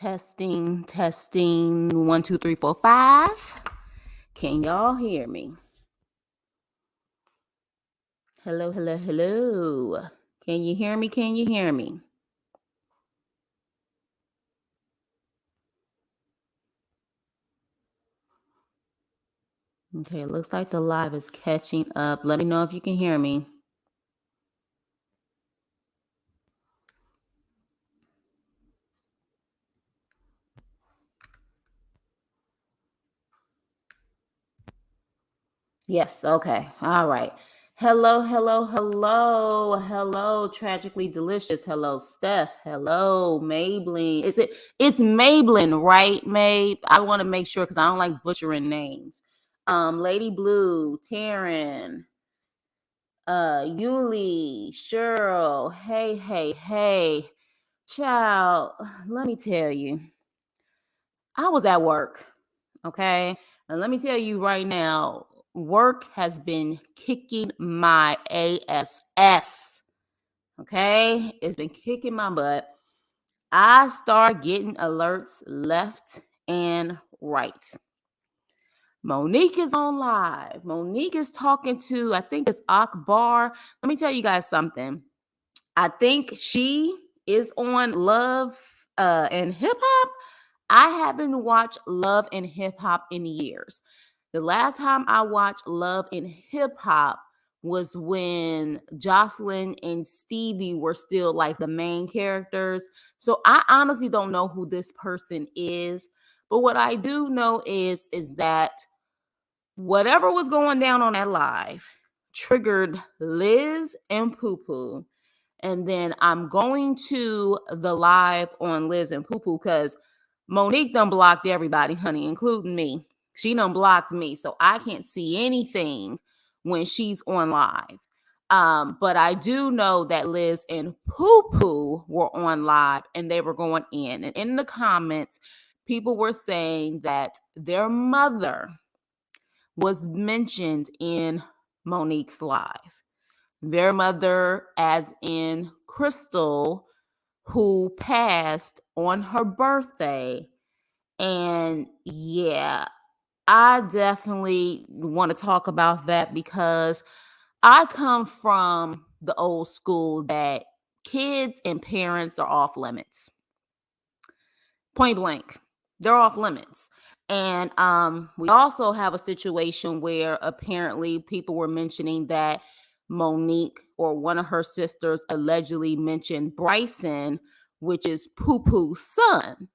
Testing, testing. 1, 2, 3, 4, 5. Can y'all hear me? Hello, hello, hello. Can you hear me? Can you hear me? Okay, it looks like the live is catching up. Let me know if you can hear me. Yes, okay. All right. Hello, hello, hello, hello, Tragically Delicious. Hello, Steph. Hello, Maybelline. It's Maybelline, right, Mabe? I want to make sure because I don't like butchering names. Lady Blue, Taryn, Yuli, Cheryl. Hey, hey, hey. Child, let me tell you, I was at work, okay? And let me tell you right now, work has been kicking my ass, okay? It's been kicking my butt. I start getting alerts left and right. Monique is on live. Monique is talking to, I think it's Akbar. Let me tell you guys something. I think she is on Love and Hip Hop. I haven't watched Love and Hip Hop in years. The last time I watched Love and Hip Hop was when Jocelyn and Stevie were still like the main characters. So I honestly don't know who this person is. But what I do know is that whatever was going down on that live triggered Liz and Poo Poo. And then I'm going to the live on Liz and Poo Poo because Monique done blocked everybody, honey, including me. She done blocked me, so I can't see anything when she's on live. But I do know that Liz and Poo Poo were on live and they were going in. And in the comments, people were saying that their mother was mentioned in Monique's live. Their mother, as in Crystal, who passed on her birthday. And yeah, I definitely want to talk about that because I come from the old school that kids and parents are off limits. Point blank, they're off limits. And we also have a situation where apparently people were mentioning that Monique or one of her sisters allegedly mentioned Bryson, which is Poo Poo's son.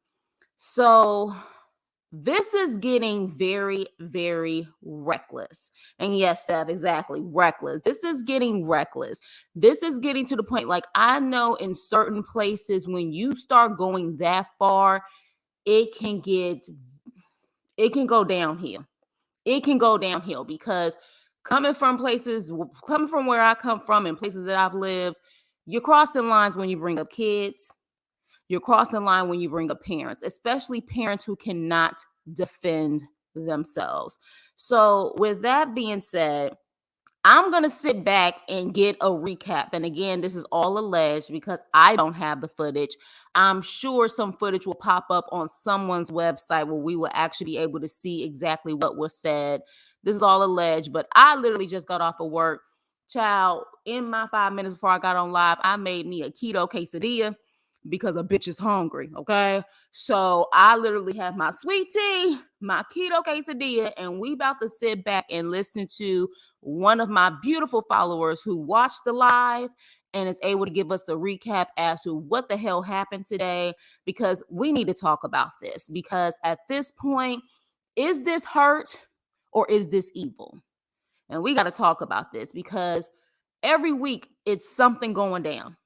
So this is getting very, very reckless. And yes, Steph, exactly, reckless. This is getting reckless. This is getting to the point, like, I know in certain places when you start going that far, it can go downhill. It can go downhill because coming from where I come from and places that I've lived, you're crossing lines when you bring up kids. You're crossing line when you bring up parents, especially parents who cannot defend themselves. So with that being said, I'm going to sit back and get a recap. And again, this is all alleged because I don't have the footage. I'm sure some footage will pop up on someone's website where we will actually be able to see exactly what was said. This is all alleged, but I literally just got off of work. Child, in my 5 minutes before I got on live, I made me a keto quesadilla because a bitch is hungry, okay? So I literally have my sweet tea, my keto quesadilla, and we about to sit back and listen to one of my beautiful followers who watched the live and is able to give us a recap as to what the hell happened today, because we need to talk about this. Because at this point, is this hurt or is this evil? And we got to talk about this because every week it's something going down.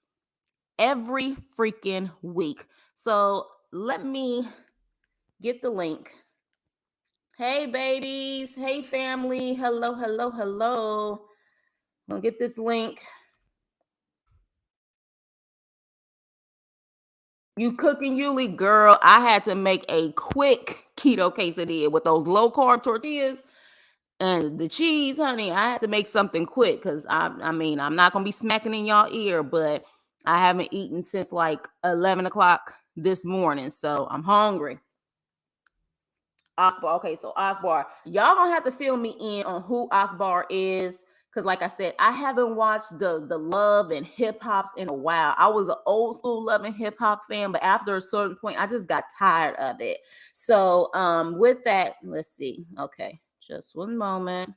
Every freaking week. So let me get the link. Hey, babies. Hey, family. Hello, hello, hello. I'll get this link. You cooking, Yuli? Girl, I had to make a quick keto quesadilla with those low-carb tortillas and the cheese, honey. I had to make something quick because I'm not going to be smacking in y'all ear, but I haven't eaten since like 11 o'clock this morning, so I'm hungry. Akbar. Okay, so Akbar, y'all gonna have to fill me in on who Akbar is, because like I said, I haven't watched the Love and Hip Hops in a while. I was an old school Love and Hip Hop fan, but after a certain point, I just got tired of it. So with that, let's see. Okay, just one moment.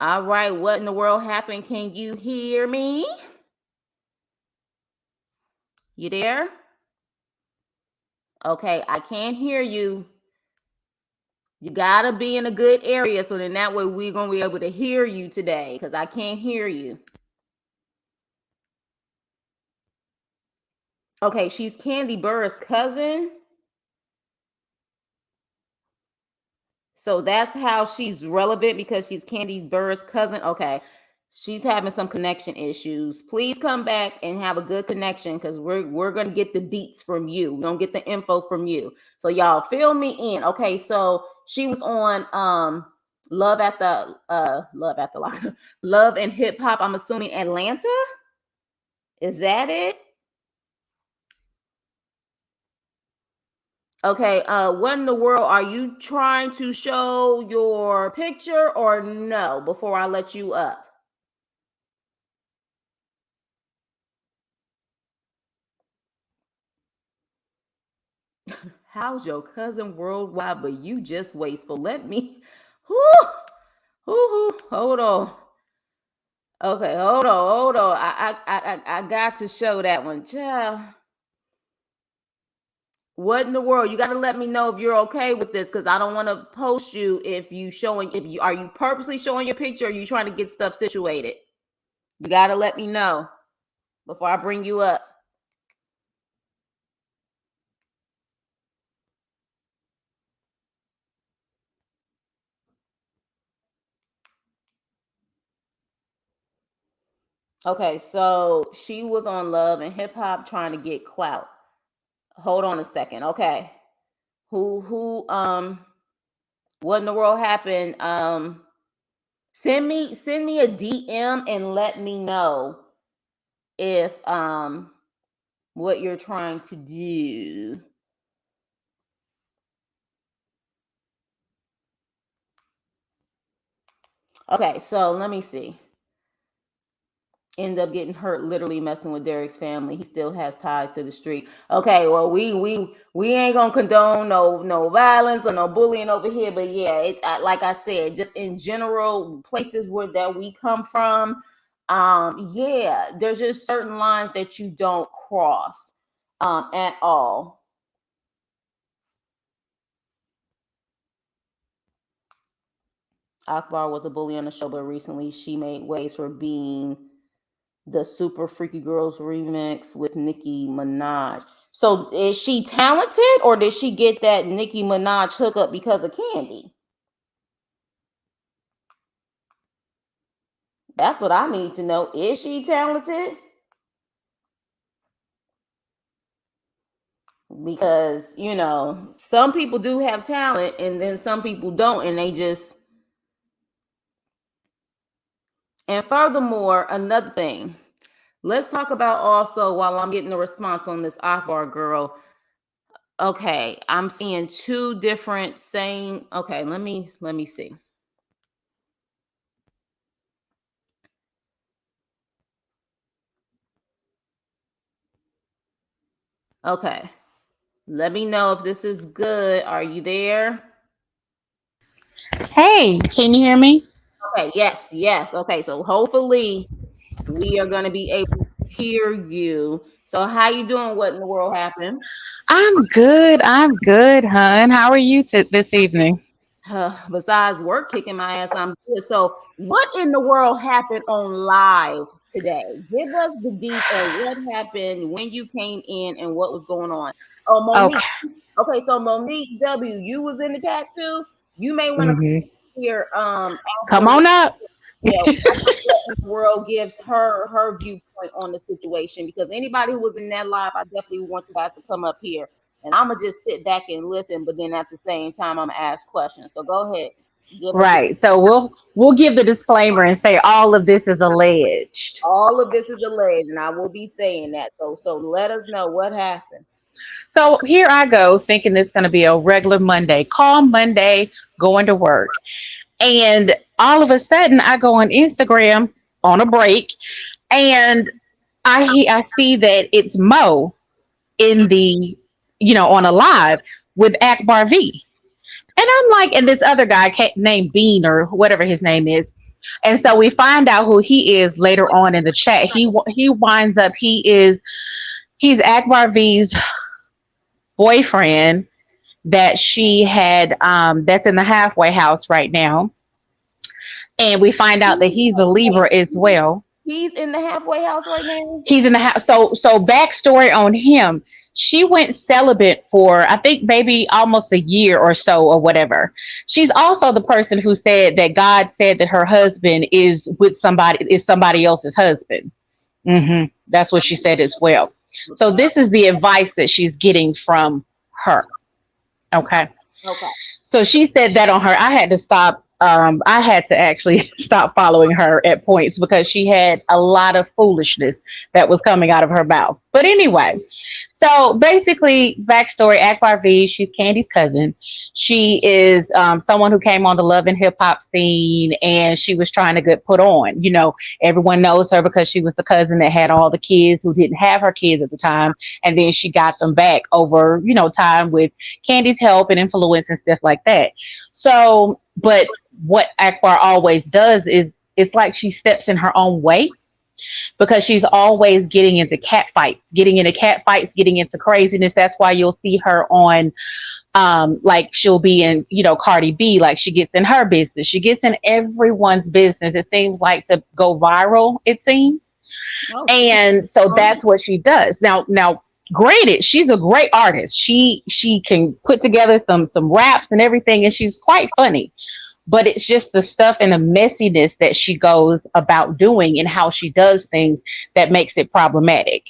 All right, what in the world happened? Can you hear me? You there? Okay, I can't hear you. You gotta be in a good area so then that way we're gonna be able to hear you today because I can't hear you. Okay, she's Candy Burr's cousin. So that's how she's relevant because she's Candy Burr's cousin. Okay. She's having some connection issues. Please come back and have a good connection because we're gonna get the beats from you. We're gonna get the info from you. So y'all fill me in. Okay, so she was on Love at the Love and Hip Hop. I'm assuming Atlanta. Is that it? Okay, what in the world are you trying to show your picture or no before I let you up? How's your cousin worldwide, but you just wasteful? Let me, hold on. Okay, hold on. I got to show that one, child. What in the world? You got to let me know if you're okay with this, because I don't want to post you if you showing. If you are you purposely showing your picture, or are you trying to get stuff situated? You got to let me know before I bring you up. Okay, so she was on Love and Hip Hop trying to get clout. Hold on a second. Okay. Who what in the world happened? Send me a DM and let me know if what you're trying to do. Okay, so let me see. End up getting hurt literally messing with Derek's family. He still has ties to the street. Okay, well we ain't gonna condone no violence or no bullying over here, but yeah, it's like I said, just in general places where that we come from, yeah, there's just certain lines that you don't cross at all. Akbar was a bully on the show, but recently she made waves for being the Super Freaky Girls remix with Nicki Minaj. So is she talented or did she get that Nicki Minaj hookup because of Candy? That's what I need to know. Is she talented? Because, some people do have talent and then some people don't, and they just. And furthermore, another thing, let's talk about also while I'm getting a response on this Akbar girl. Okay, I'm seeing two different same. Okay, let me see. Okay. Let me know if this is good. Are you there? Hey, can you hear me? Okay, yes, yes. Okay, so hopefully we are going to be able to hear you. So how you doing? What in the world happened? I'm good. I'm good, hun. How are you this evening? Besides work kicking my ass, I'm good. So what in the world happened on live today? Give us the deets on what happened when you came in and what was going on. Oh, Okay. Monique. Okay, so Monique W, you was in the chat too. You may want to hmm here Come after, on up. yeah, after what in the world gives her viewpoint on the situation, because anybody who was in that live, I definitely want you guys to come up here and I'm gonna just sit back and listen, but then at the same time I'm gonna ask questions, so go ahead. Give us the Right. So we'll give the disclaimer and say all of this is alleged. all of this is alleged, and I will be saying that. So let us know what happened. So here I go thinking it's going to be a regular Monday, calm Monday, going to work. And all of a sudden I go on Instagram on a break and I see that it's Mo in the, on a live with Akbar V. And I'm like, and this other guy named Bean or whatever his name is. And so we find out who he is later on in the chat. He winds up he's Akbar V's boyfriend that she had that's in the halfway house right now. And we find out that he's a Libra as well. He's in the halfway house right now. He's in the house. So backstory on him. She went celibate for I think maybe almost a year or so or whatever. She's also the person who said that God said that her husband is somebody else's husband. That's what she said as well. So this is the advice that she's getting from her. Okay. Okay. So she said that on her. I had to stop. I had to actually stop following her at points because she had a lot of foolishness that was coming out of her mouth. But anyway, so basically, backstory: Akbar V. She's Candy's cousin. She is someone who came on the love and hip hop scene, and she was trying to get put on. Everyone knows her because she was the cousin that had all the kids who didn't have her kids at the time, and then she got them back over time with Candy's help and influence and stuff like that. So, but what Akbar always does is it's like she steps in her own way because she's always getting into craziness. That's why you'll see her on like she'll be in, Cardi B, like she gets in her business. She gets in everyone's business. It seems like to go viral, it seems. Oh, and so that's what she does. Now, granted, she's a great artist. She can put together some raps and everything, and she's quite funny. But it's just the stuff and the messiness that she goes about doing and how she does things that makes it problematic.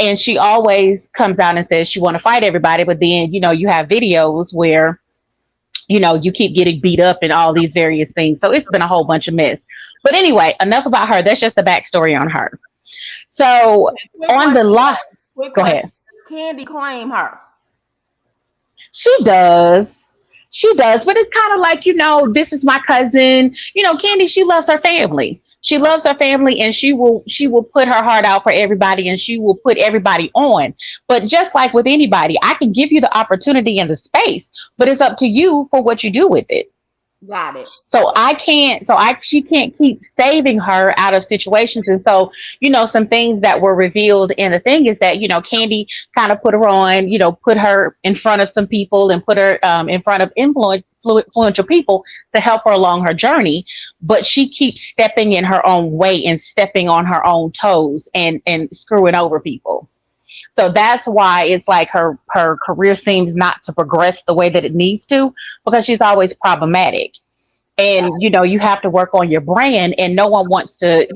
And she always comes out and says she want to fight everybody, but then you have videos where you keep getting beat up and all these various things. So it's been a whole bunch of mess. But anyway, enough about her. That's just the backstory on her. So on the live, go ahead. Candy claim her. She does. She does, but it's kind of like, this is my cousin. Candy, she loves her family. She loves her family, and she will put her heart out for everybody, and she will put everybody on. But just like with anybody, I can give you the opportunity and the space, but it's up to you for what you do with it. Got it. So she can't keep saving her out of situations. And so, some things that were revealed in the thing is that, Candy kind of put her on, put her in front of some people and put her in front of influential people to help her along her journey. But she keeps stepping in her own way and stepping on her own toes and screwing over people. So that's why it's like her career seems not to progress the way that it needs to, because she's always problematic. And, you have to work on your brand, and no one wants to,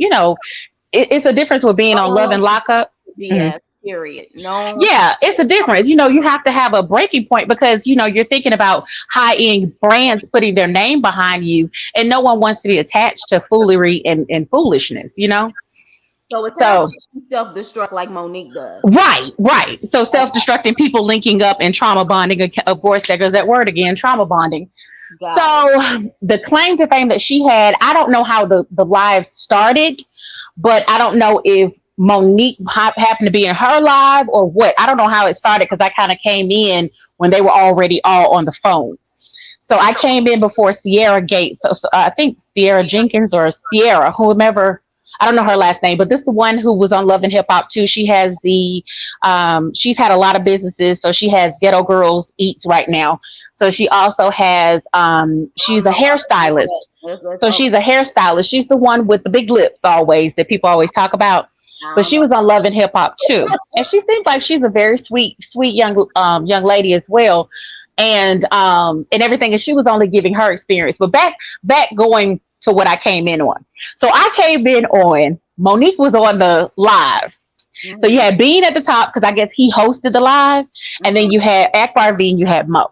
it's a difference with being on Love and Lockup. Yes, period. No. Yeah, it's a difference. You have to have a breaking point because, you're thinking about high-end brands putting their name behind you, and no one wants to be attached to foolery and foolishness, So it's self-destruct like Monique does. Right. So self-destructing, people linking up and trauma bonding. Of course, there goes that word again, trauma bonding. So the claim to fame that she had, I don't know how the live started, but I don't know if Monique happened to be in her live or what. I don't know how it started because I kind of came in when they were already all on the phone. So I came in before Sierra Gates. So I think Sierra Jenkins or Sierra, whomever. I don't know her last name, but this is the one who was on Love and Hip Hop too. She has she's had a lot of businesses. So she has Ghetto Girls Eats right now. So she also has, she's a hairstylist. So she's a hairstylist. She's the one with the big lips always that people always talk about. But she was on Love and Hip Hop too. And she seems like she's a very sweet young lady as well. And everything. And she was only giving her experience. But back going to what I came in on. So I came in on, Monique was on the live. Mm-hmm. So you had Bean at the top because I guess he hosted the live. And then you had Akbar V and you had Mo.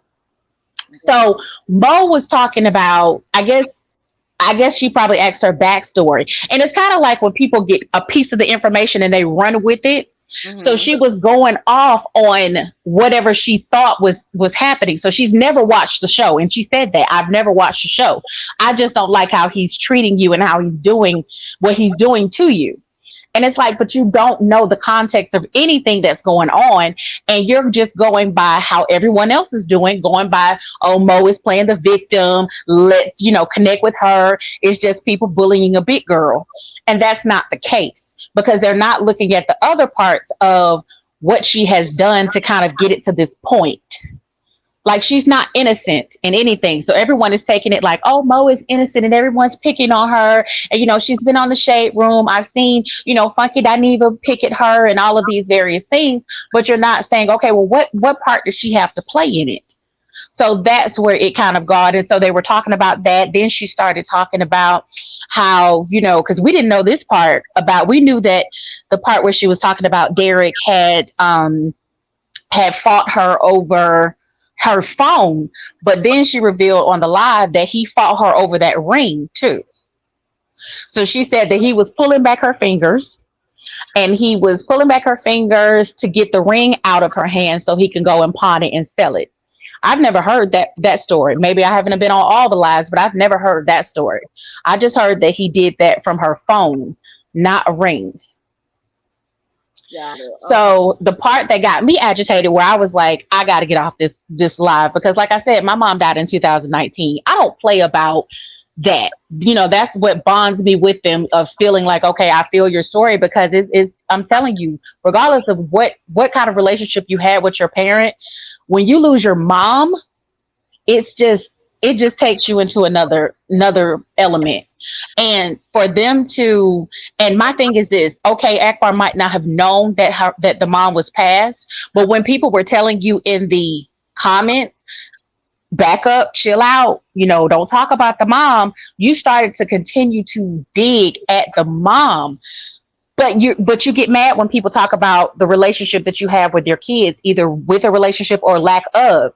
So Mo was talking about, I guess she probably asked her backstory. And it's kind of like when people get a piece of the information and they run with it. So Mm-hmm. she was going off on whatever she thought was happening. So she's never watched the show, and she said that I've never watched the show. I just don't like how he's treating you and how he's doing what he's doing to you. And it's like, but you don't know the context of anything that's going on. And you're just going by how everyone else is doing, going by, oh, Mo is playing the victim. Connect with her. It's just people bullying a big girl. And that's not the case because they're not looking at the other parts of what she has done to kind of get it to this point. Like she's not innocent in anything. So everyone is taking it like, oh, Mo is innocent and everyone's picking on her. And, she's been on the shade room. I've seen, Funky Dineva pick at her and all of these various things. But you're not saying, okay, well, what part does she have to play in it? So that's where it kind of got. And so they were talking about that. Then she started talking about how, because we didn't know this part about, we knew that the part where she was talking about Derek had fought her over her phone, but then she revealed on the live that he fought her over that ring too. So she said that he was pulling back her fingers and he was pulling back her fingers to get the ring out of her hand so he can go and pawn it and sell it. I've never heard that story. Maybe I haven't been on all the lives, but I've never heard that story. I just heard that he did that from her phone, not a ring. Got it. Okay. So the part that got me agitated, where I was like, I got to get off this live because, like I said, my mom died in 2019. I don't play about that. That's what bonds me with them of feeling like, okay, I feel your story because it's. I'm telling you, regardless of what kind of relationship you had with your parent, when you lose your mom, it just takes you into another element. And for them to, and my thing is this, okay, Akbar might not have known that the mom was passed, but when people were telling you in the comments, back up, chill out, don't talk about the mom, you started to continue to dig at the mom. But you get mad when people talk about the relationship that you have with your kids, either with a relationship or lack of.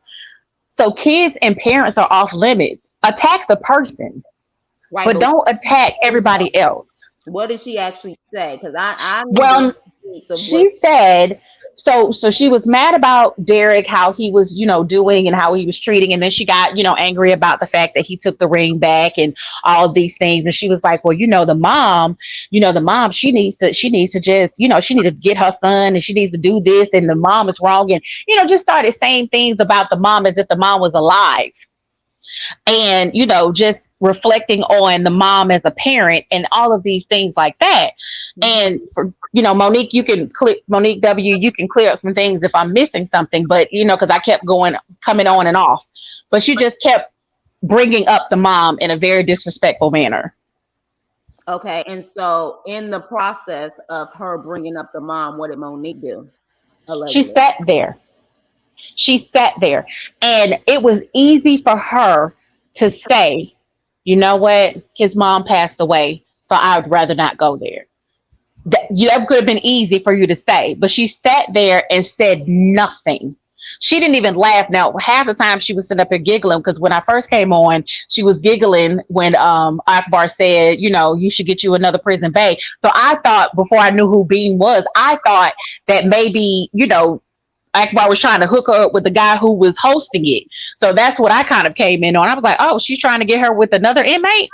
So kids and parents are off limits. Attack the person, Right, but but don't attack everybody else. what did she actually say? Because I need the Well, receipts of what. she said so she was mad about Derek, how he was, doing and how he was treating, and then she got, angry about the fact that he took the ring back and all of these things. And she was like, well, the mom, she needs to just, she needs to get her son and she needs to do this and the mom is wrong. And, just started saying things about the mom as if the mom was alive. And just reflecting on the mom as a parent and all of these things like that. And for, Monique, Monique W, you can clear up some things if I'm missing something, but because I kept coming on and off, but she just kept bringing up the mom in a very disrespectful manner. Okay, and so in the process of her bringing up the mom, what did Monique do? She Allegedly. sat there. She sat there, and it was easy for her to say, you know what, his mom passed away, so I would rather not go there. That could have been easy for you to say, but she sat there and said nothing. She didn't even laugh. Now, half the time she was sitting up here giggling because when I first came on, she was giggling when Akbar said, you should get you another prison bae. So I thought, before I knew who Bean was, I thought that maybe, Akbar was trying to hook her up with the guy who was hosting it. So that's what I kind of came in on. I was like, oh, she's trying to get her with another inmate.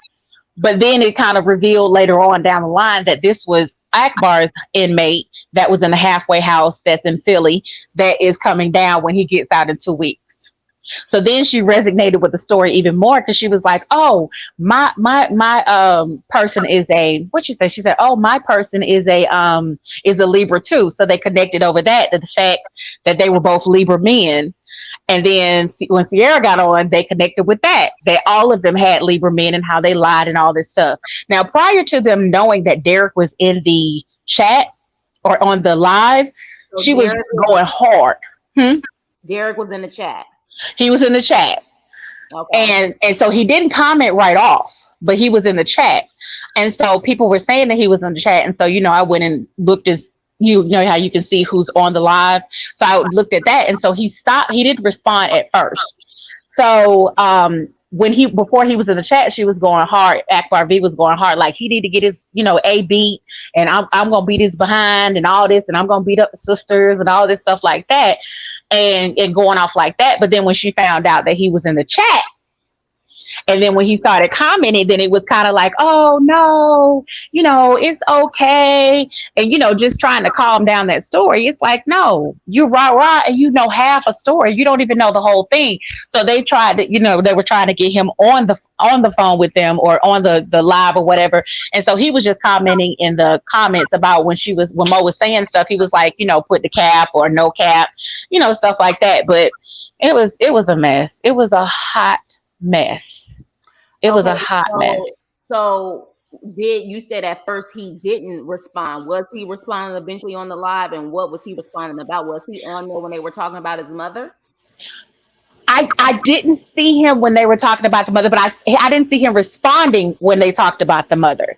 But then it kind of revealed later on down the line that this was Akbar's inmate that was in the halfway house that's in Philly that is coming down when he gets out in 2 weeks. So then she resonated with the story even more because she was like, "Oh, my person is a what she said." She said, "Oh, my person is a Libra too." So they connected over that to the fact that they were both Libra men. And then when Sierra got on, they connected with that. They all of them had Libra men and how they lied and all this stuff. Now, prior to them knowing that Derek was in the chat or on the live, So she was going hard. Hmm? Derek was in the chat. He was in the chat. Okay. And so he didn't comment right off, but he was in the chat. And so people were saying that he was in the chat. And so, I went and looked as you know how you can see who's on the live. So I looked at that. And so he stopped. He didn't respond at first. So when he before he was in the chat, she was going hard. Akbar V was going hard, like he need to get his A beat, and I'm gonna beat his behind and all this, and I'm gonna beat up the sisters and all this stuff like that, and going off like that. But then when she found out that he was in the chat, and then when he started commenting, then it was kind of like, oh no, it's okay. And, just trying to calm down that story. It's like, no, you rah rah and you know half a story. You don't even know the whole thing. So they tried to, they were trying to get him on the phone with them or on the live or whatever. And so he was just commenting in the comments about when Mo was saying stuff, he was like, put the cap or no cap, stuff like that. But it was a mess. It was a hot mess. It was Okay, a hot mess. so did you said at first he didn't respond? Was he responding eventually on the live, and what was he responding about? Was he on there when they were talking about his mother? I didn't see him when they were talking about the mother, but I didn't see him responding when they talked about the mother.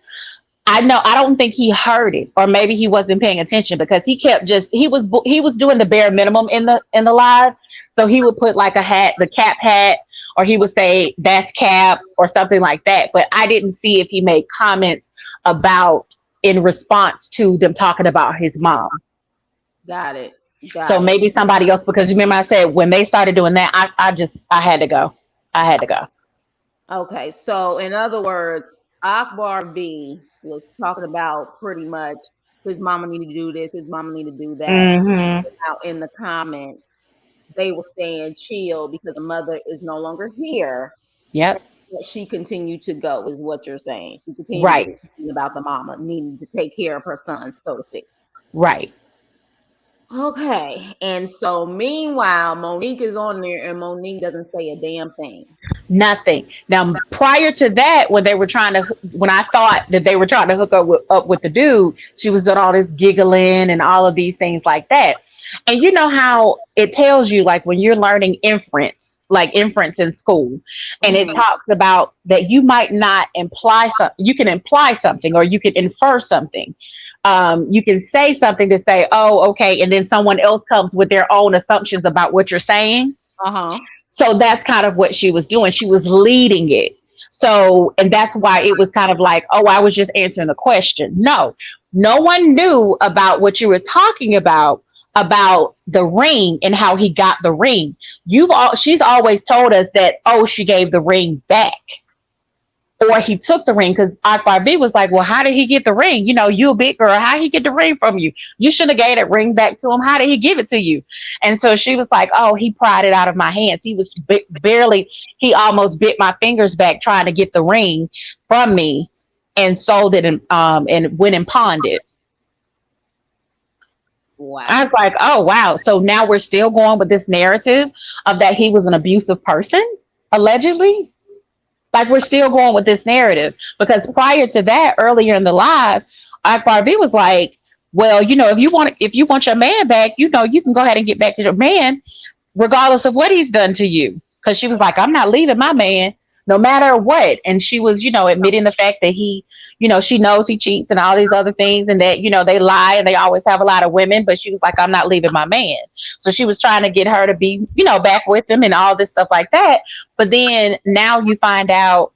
I don't think he heard it, or maybe he wasn't paying attention because he kept he was doing the bare minimum in the live. So he would put like a hat, the cap hat, or he would say that's cap or something like that. But I didn't see if he made comments about in response to them talking about his mom. Got it. So Got it. maybe somebody else, because remember I said when they started doing that, I had to go. I had to go. Okay, so in other words, Akbar V was talking about pretty much his mama needed to do this, his mama needed to do that. Hmm. Out in the comments, they were saying chill because the mother is no longer here. Yep. She continued to go, is what you're saying. She continued to Right. be about the mama needing to take care of her sons, so to speak. Right. Okay, and so meanwhile, Monique is on there, and Monique doesn't say a damn thing. Nothing. Now, prior to that, when I thought that they were trying to hook up with the dude, she was doing all this giggling and all of these things like that. And you know how it tells you, like when you're learning inference in school, and it Mhm. talks about that you might not imply something. You can imply something, or you can infer something. You can say something to say, "Oh, okay," and then someone else comes with their own assumptions about what you're saying. Uh-huh. So that's kind of what she was doing. She was leading it. So, and that's why it was kind of like, oh, I was just answering the question. No, no one knew about what you were talking about the ring and how he got the ring. She's always told us that, oh, she gave the ring back, or he took the ring, because Akbar B was like, well, how did he get the ring? You a big girl. How he get the ring from you? You should have gave that ring back to him. How did he give it to you? And so she was like, oh, he pried it out of my hands. He was barely, he almost bit my fingers back trying to get the ring from me, and sold it, and went and pawned it. I Wow. was like, oh, wow. So now we're still going with this narrative of that he was an abusive person, allegedly. Like we're still going with this narrative, because prior to that, earlier in the live, Akbar V was like, "Well, if you want your man back, you can go ahead and get back to your man, regardless of what he's done to you." Because she was like, "I'm not leaving my man, no matter what." And she was, admitting the fact that she knows he cheats and all these other things, and that they lie and they always have a lot of women. But she was like, "I'm not leaving my man." So she was trying to get her to be, back with him and all this stuff like that. But then now you find out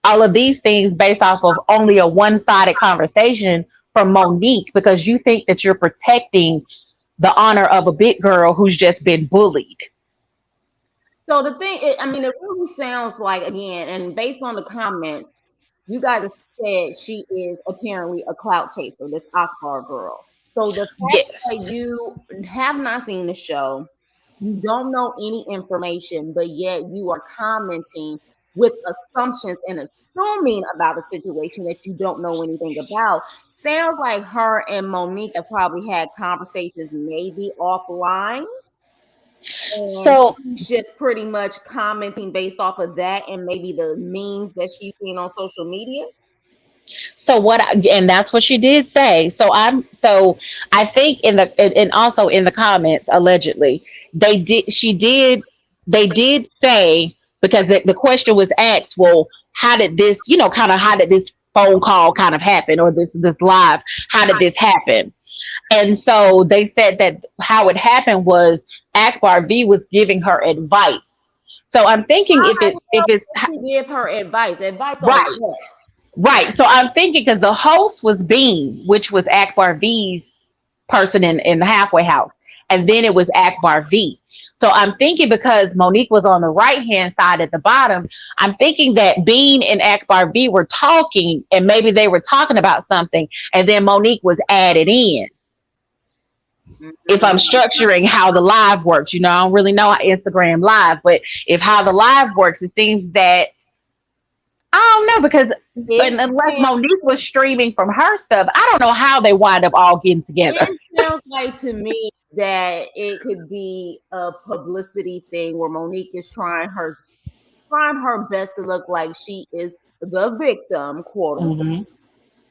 all of these things based off of only a one-sided conversation from Monique, because you think that you're protecting the honor of a big girl who's just been bullied. So the thing, I mean, it really sounds like, again, and based on the comments, you guys said she is apparently a clout chaser, this Akbar girl. So the fact that Yes. you have not seen the show, you don't know any information, but yet you are commenting with assumptions and assuming about a situation that you don't know anything about. Sounds like her and Monique have probably had conversations maybe offline. And So she's just pretty much commenting based off of that and maybe the memes that she's seen on social media. and that's what she did say. So I think and also in the comments, allegedly, they did say, because the question was asked, well, how did this phone call kind of happen, or this live, how did this happen? And so they said that how it happened was Akbar V was giving her advice So I'm thinking How if the it's hell did he give her advice? Advice on right, what? right. So I'm thinking because the host was Bean, which was Akbar V's person in the halfway house, and then it was Akbar V. So I'm thinking because Monique was on the right hand side at the bottom, I'm thinking that Bean and Akbar V were talking, and maybe they were talking about something, and then Monique was added in. If I'm Mm-hmm. structuring how the live works, I don't really know how Instagram live, but if how the live works, it seems that I don't know because It's unless Monique was streaming from her stuff, I don't know how they wind up all getting together. It sounds like to me that it could be a publicity thing where Monique is trying her best to look like she is the victim, quote unquote.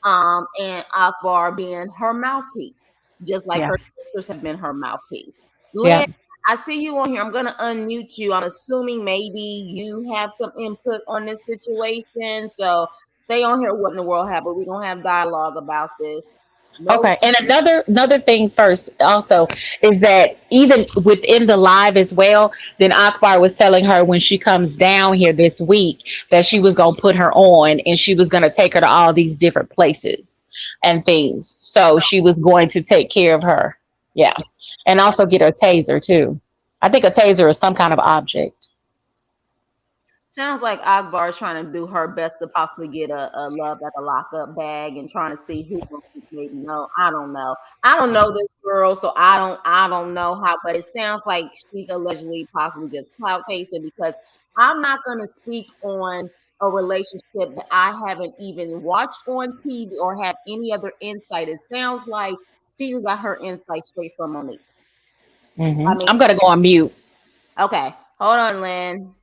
Hmm. And Akbar being her mouthpiece, just like Yeah, her sisters have been her mouthpiece. yeah. Lynn, I see you on here. I'm gonna unmute you. I'm assuming maybe you have some input on this situation. So stay on here. What in the world happened? We're gonna have dialogue about this. No. Okay, and another thing first also is that even within the live as well, then Akbar was telling her when she comes down here this week that she was gonna put her on and she was gonna take her to all these different places and things. So she was going to take care of her. Yeah, and also get her taser too. I think a taser is some kind of object. Sounds like Akbar is trying to do her best to possibly get a love at the lockup bag and trying to see who will keep maybe. No, I don't know. I don't know this girl, so I don't know how, but it sounds like she's allegedly possibly just clout chasing because I'm not gonna speak on a relationship that I haven't even watched on TV or have any other insight. It sounds like she just got her insight straight from Monique. I mean, I'm gonna go on mute. okay, hold on, Lynn.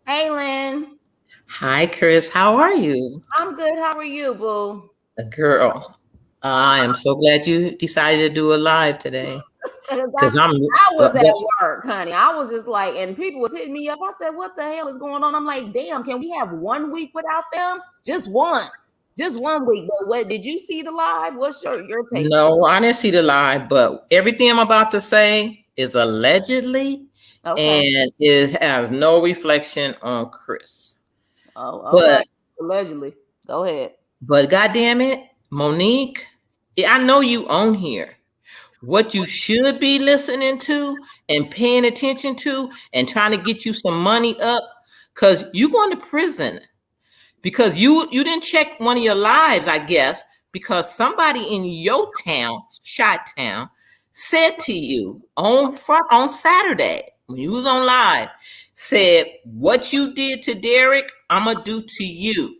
Hey, Lynn. Hi, Chris. How are you? I'm good. How are you, boo? A girl. I am so glad you decided to do a live today. 'Cause Because I'm I was at what work, honey. I was just like, and people was hitting me up. I said, "What the hell is going on?" I'm like, "Damn, can we have 1 week without them? Just 1 week." But what did you see the live? What's your take? no, I didn't see the live, but everything I'm about to say is allegedly Okay. and it has no reflection on Chris. Oh, okay. But Allegedly. Go ahead. goddamn it, Monique, I know you own here. What you should be listening to and paying attention to and trying to get you some money up, because you going to prison because you didn't check one of your lives, I guess, because somebody in your town, Shot Town, said to you on Saturday when you was on live, said what you did to Derek, I'ma do to you.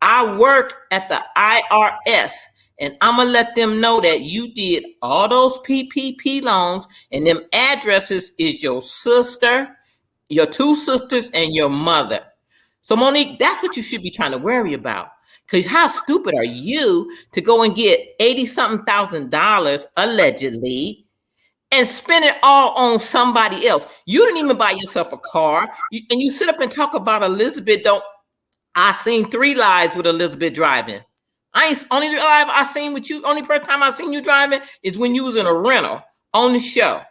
I work at the IRS and I'm gonna let them know that you did all those PPP loans and them addresses is your sister, your two sisters, and your mother. So Monique, that's what you should be trying to worry about. Because how stupid are you to go and get 80 something $1,000 allegedly and spend it all on somebody else? You didn't even buy yourself a car. And you sit up and talk about Elizabeth. Don't I seen 3 lives with Elizabeth driving. I ain't only live I seen with you. Only first time I seen you driving is when you was in a rental on the show.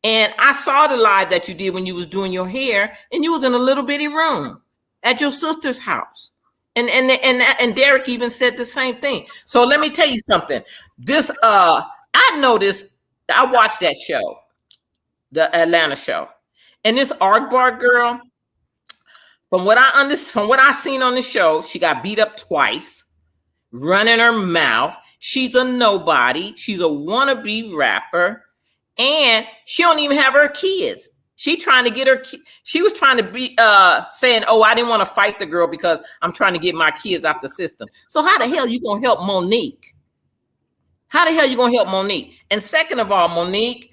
And I saw the live that you did when you was doing your hair, and you was in a little bitty room at your sister's house. And Derek even said the same thing. So let me tell you something. This I noticed. I watched that show, the Atlanta show, and this Art Bar girl. From what I seen on the show, she got beat up twice, running her mouth. She's a nobody. She's a wannabe rapper, and she don't even have her kids. She trying to get her. She was trying to be saying, "Oh, I didn't want to fight the girl because I'm trying to get my kids out the system." So how the hell you gonna help Monique? How the hell you gonna help Monique? And second of all, Monique,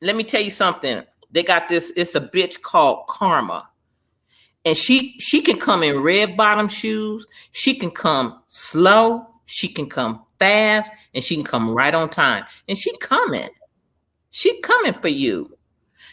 let me tell you something. They got this. It's a bitch called Karma. And she can come in red bottom shoes. She can come slow. She can come fast, and she can come right on time. And she coming. She coming for you.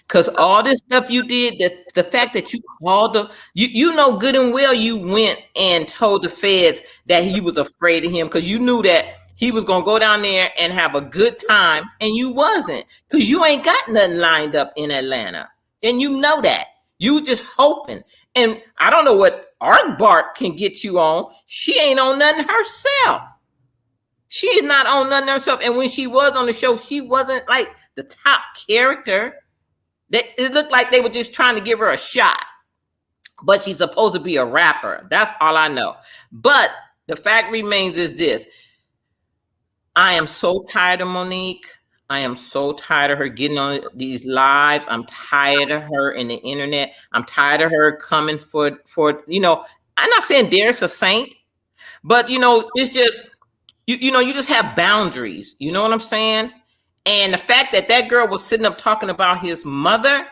Cause all this stuff you did, the fact that you called you know good and well you went and told the feds that he was afraid of him because you knew that he was gonna go down there and have a good time, and you wasn't, because you ain't got nothing lined up in Atlanta, and you know that. You just hoping. And I don't know what Art Bart can get you on. She ain't on nothing herself. She is not on nothing herself. And when she was on the show, she wasn't like the top character. It looked like they were just trying to give her a shot. But she's supposed to be a rapper. That's all I know. But the fact remains is this. I am so tired of Monique. I am so tired of her getting on these lives. I'm tired of her in the internet. I'm tired of her coming for I'm not saying Derek's a saint, but it's just you just have boundaries. You know what I'm saying? And the fact that girl was sitting up talking about his mother,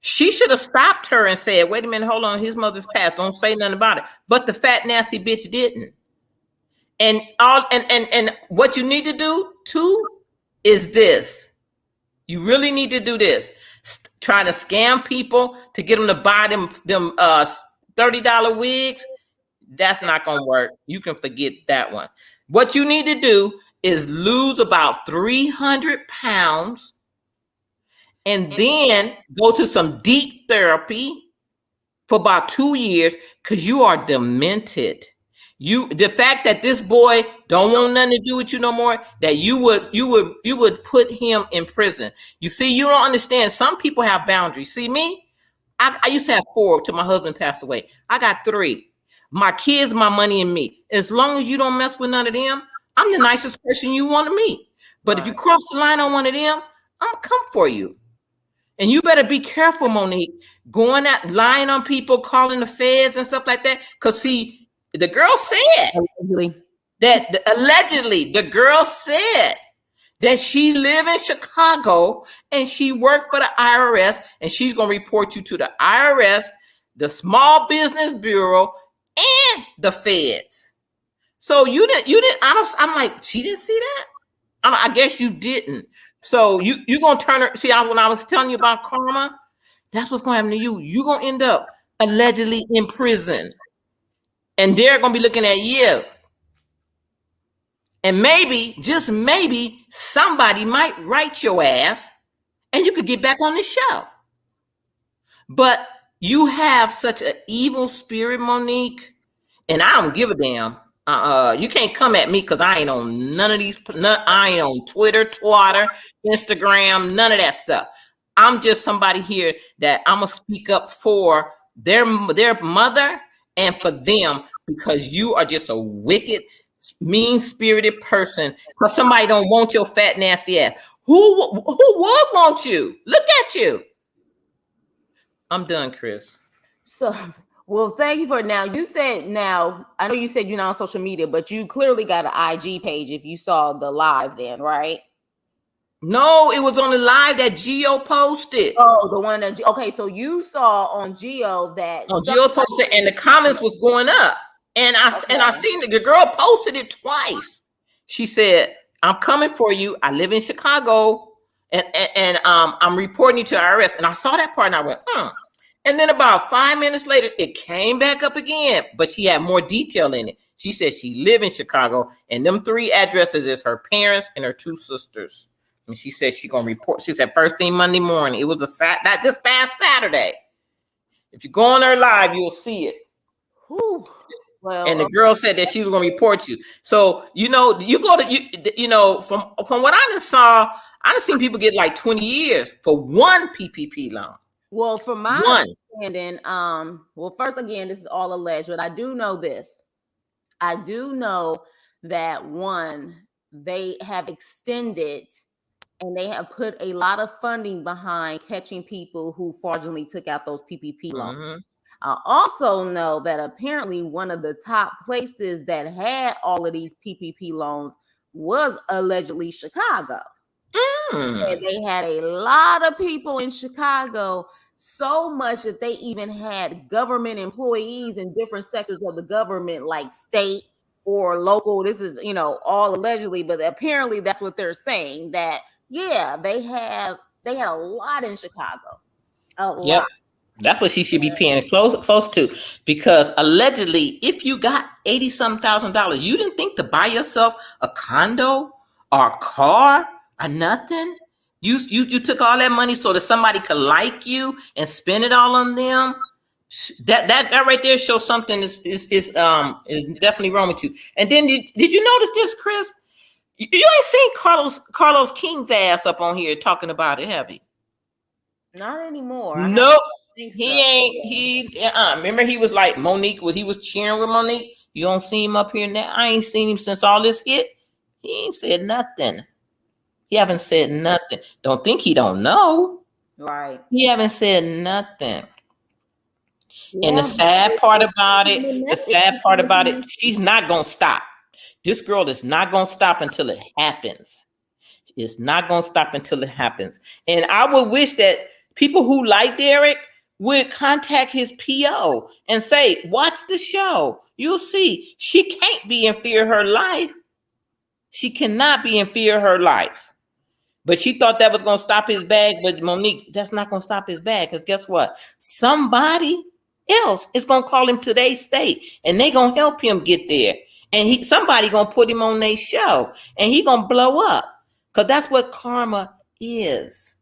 she should have stopped her and said, "Wait a minute, hold on, his mother's passed. Don't say nothing about it." But the fat nasty bitch didn't. And what you need to do too is this. You really need to do this. Try to scam people to get them to buy them $30 wigs. That's not gonna work. You can forget that one. What you need to do is lose about 300 pounds and then go to some deep therapy for about 2 years because you are demented. The fact that this boy don't want nothing to do with you no more, that you would put him in prison. You see, you don't understand. Some people have boundaries. See me? I used to have 4 till my husband passed away. I got 3. My kids, my money, and me. As long as you don't mess with none of them, I'm the nicest person you want to meet. But if you cross the line on one of them, I'm gonna come for you. And you better be careful, Monique, going out lying on people, calling the feds and stuff like that. Because see, the girl said allegedly, the girl said that she live in Chicago and she worked for the IRS and she's going to report you to the IRS, the Small Business Bureau, and the feds. So you didn't, I'm like, she didn't see that? I guess you didn't. So you're going to turn her, see, when I was telling you about karma, that's what's going to happen to you. You're going to end up allegedly in prison. And they're going to be looking at you. And maybe, just maybe, somebody might write your ass and you could get back on the show. But you have such an evil spirit, Monique, and I don't give a damn. You can't come at me because I ain't on none of these. I ain't on Twitter, Instagram, none of that stuff. I'm just somebody here that I'm going to speak up for their mother and for them, because you are just a wicked, mean-spirited person. Because somebody don't want your fat, nasty ass. Who would want you? Look at you. I'm done, Chris. So, well, thank you for it. Now, I know you said you're not on social media, but you clearly got an IG page if you saw the live then, right? No, it was on the live that Geo posted. Oh, the one that, okay, so you saw on Geo that. Oh, Geo posted and the comments was going up. And I seen the girl posted it twice. She said, "I'm coming for you. I live in Chicago and I'm reporting you to IRS." And I saw that part and I went, And then about 5 minutes later, it came back up again, but she had more detail in it. She said she live in Chicago and them 3 addresses is her parents and her 2 sisters. And she said she gonna report. She said first thing Monday morning. It was not this past Saturday. If you go on her live, you'll see it. Whew. Well, and the girl said that she was going to report you. So you go to from what I just saw, I just seen people get like 20 years for one PPP loan. Well, from my understanding, well, first again, this is all alleged, but I do know this. I do know that they have extended and they have put a lot of funding behind catching people who fraudulently took out those PPP loans. Mm-hmm. I also know that apparently one of the top places that had all of these PPP loans was allegedly Chicago. And they had a lot of people in Chicago, so much that they even had government employees in different sectors of the government, like state or local. This is, all allegedly, but apparently that's what they're saying, that, yeah, they had a lot in Chicago. A lot. That's what she should be paying close to, because allegedly, if you got $80,000, you didn't think to buy yourself a condo or a car or nothing. You took all that money so that somebody could like you and spend it all on them. That right there shows something is definitely wrong with you. And then did you notice this, Chris? You ain't seen Carlos King's ass up on here talking about it, have you? Not anymore. I have Nope. think He so. ain't. Remember, he was like Monique. He was cheering with Monique. You don't see him up here now. I ain't seen him since all this hit. He ain't said nothing. He haven't said nothing. Don't think he don't know. Right. He haven't said nothing. And Yeah, the sad part about it, she's not gonna stop. This girl is not gonna stop until it happens. It's not gonna stop until it happens. And I would wish that people who like Derek would contact his PO and say, watch the show. You'll see. She can't be in fear of her life. She cannot be in fear of her life. But she thought that was going to stop his bag. But Monique, that's not going to stop his bag. Because guess what? Somebody else is going to call him to their state. And they going to help him get there. And somebody going to put him on their show. And he going to blow up. Because that's what karma is.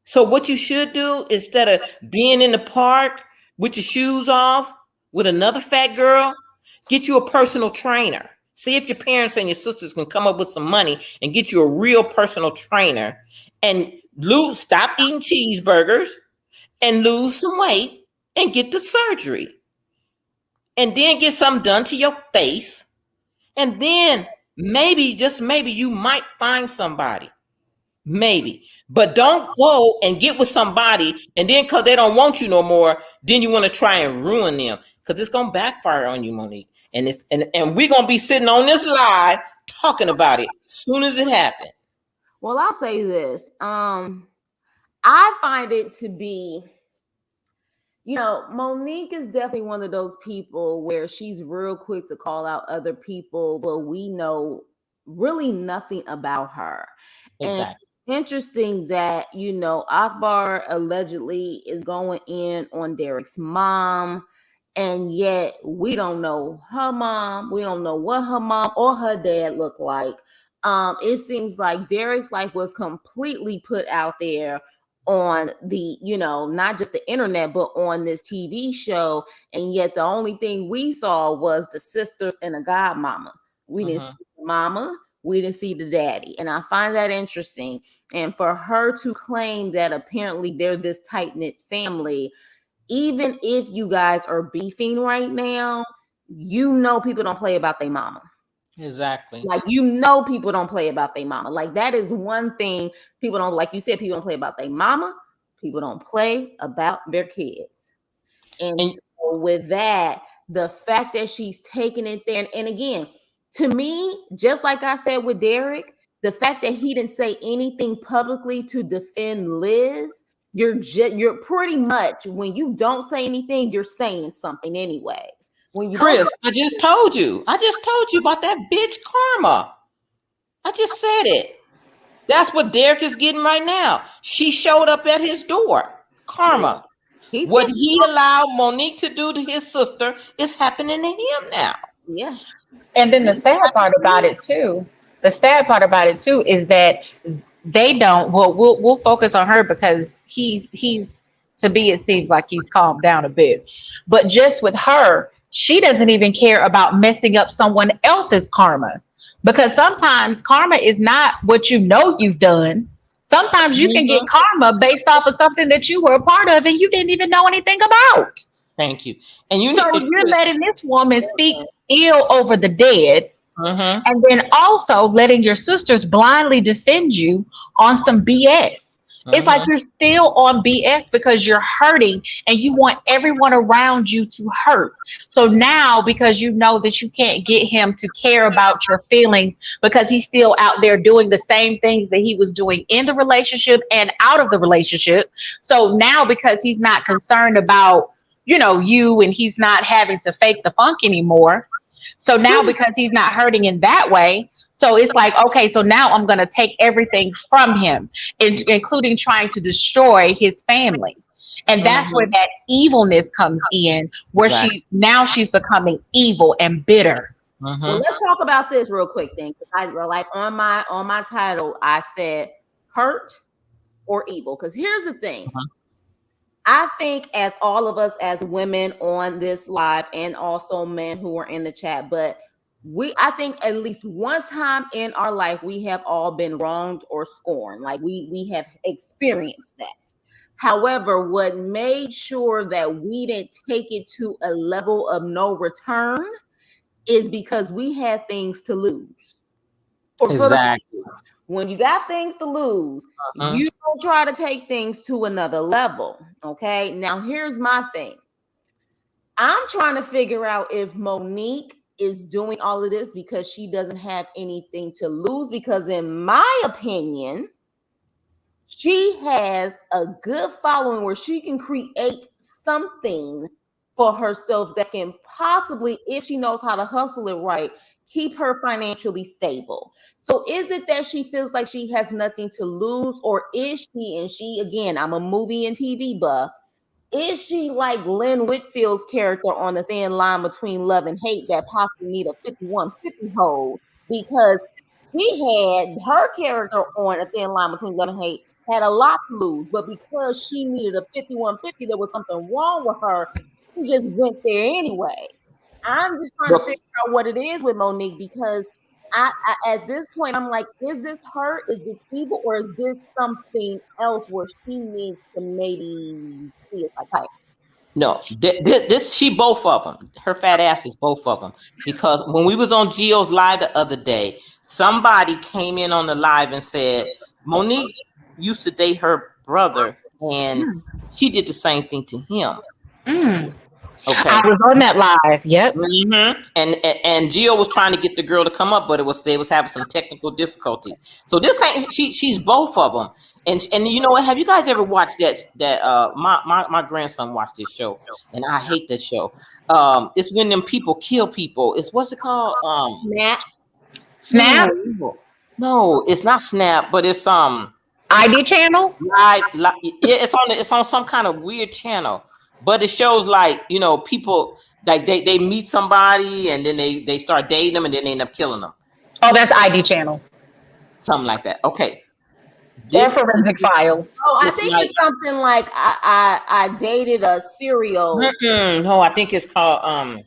So what you should do, instead of being in the park with your shoes off with another fat girl, get you a personal trainer. See if your parents and your sisters can come up with some money and get you a real personal trainer and stop eating cheeseburgers and lose some weight and get the surgery. And then get something done to your face. And then maybe, just maybe, you might find somebody. Maybe. But don't go and get with somebody and then because they don't want you no more, then you want to try and ruin them. Because it's going to backfire on you, Monique. And we're going to be sitting on this live talking about it as soon as it happens. Well, I'll say this. I find it to be, Monique is definitely one of those people where she's real quick to call out other people, but we know really nothing about her. Exactly. And interesting that, Akbar allegedly is going in on Derek's mom. And yet we don't know her mom. We don't know what her mom or her dad look like. It seems like Derek's life was completely put out there on the, not just the internet, but on this TV show. And yet the only thing we saw was the sisters and a godmama. We didn't see the mama. We didn't see the daddy. And I find that interesting. And for her to claim that apparently they're this tight-knit family, even if you guys are beefing right now, people don't play about their mama. Exactly. Like, people don't play about their mama. Like, that is one thing people don't, like you said, people don't play about their mama. People don't play about their kids. And so with that, the fact that she's taking it there, and again, to me, just like I said with Derek, the fact that he didn't say anything publicly to defend Liz, you're pretty much, when you don't say anything, you're saying something anyways. When you Chris, I just told you about that bitch Karma. I just said it. That's what Derek is getting right now. She showed up at his door. Karma. Yeah. What he allowed Monique to do to his sister is happening to him now. Yeah. And then the sad part about it too is that they don't. Well, we'll focus on her because he's to be. It seems like he's calmed down a bit, but just with her, she doesn't even care about messing up someone else's karma, because sometimes karma is not what you've done. Sometimes you can get karma based off of something that you were a part of and you didn't even know anything about. Thank you. And you're letting this woman speak ill over the dead. And then also letting your sisters blindly defend you on some BS. It's like you're still on BS because you're hurting and you want everyone around you to hurt. So now, because you know that you can't get him to care about your feelings because he's still out there doing the same things that he was doing in the relationship and out of the relationship. So now, because he's not concerned about, you, and he's not having to fake the funk anymore. So now, because he's not hurting in that way, so it's like, okay, so now I'm going to take everything from him, including trying to destroy his family. And that's where that evilness comes in, where she's becoming evil and bitter. Well, let's talk about this real quick then. I like on my title, I said hurt or evil. Because here's the thing. Uh-huh. I think as all of us as women on this live and also men who are in the chat, but I think at least one time in our life we have all been wronged or scorned. Like we have experienced that. However, what made sure that we didn't take it to a level of no return is because we had things to lose. Exactly. When you got things to lose, you don't try to take things to another level. Okay. Now, here's my thing. I'm trying to figure out if Monique is doing all of this because she doesn't have anything to lose. Because, in my opinion, she has a good following where she can create something for herself that can possibly, if she knows how to hustle it right, keep her financially stable. So is it that she feels like she has nothing to lose, or is she, and she, again, I'm a movie and TV buff, is she like Lynn Whitfield's character on the thin line between love and hate that possibly need a 5150 hold? Because she had her character on a thin line between love and hate had a lot to lose, but because she needed a 5150, there was something wrong with her. She just went there anyway. I'm just trying to figure out what it is with Monique, because I at this point I'm like, is this her? Is this evil, or is this something else where she needs to maybe see a psychiatrist? No, this she both of them. Her fat ass is both of them. Because when we was on Gio's live the other day, somebody came in on the live and said Monique used to date her brother, and she did the same thing to him. Okay, I was on that live. Yep. Mm-hmm. And Gio was trying to get the girl to come up, but they was having some technical difficulties. So this ain't she's both of them. And you know what? Have you guys ever watched that? My grandson watched this show, and I hate this show. It's when them people kill people. It's what's it called? Snap. No, it's not Snap, but it's ID channel. Yeah, it's on some kind of weird channel. But it shows like, you know, people like they meet somebody and then they start dating them and then they end up killing them. Oh, that's ID channel. Something like that. Okay. Or Forensic Files. Oh, I think it's something like I dated a serial. No, I think it's called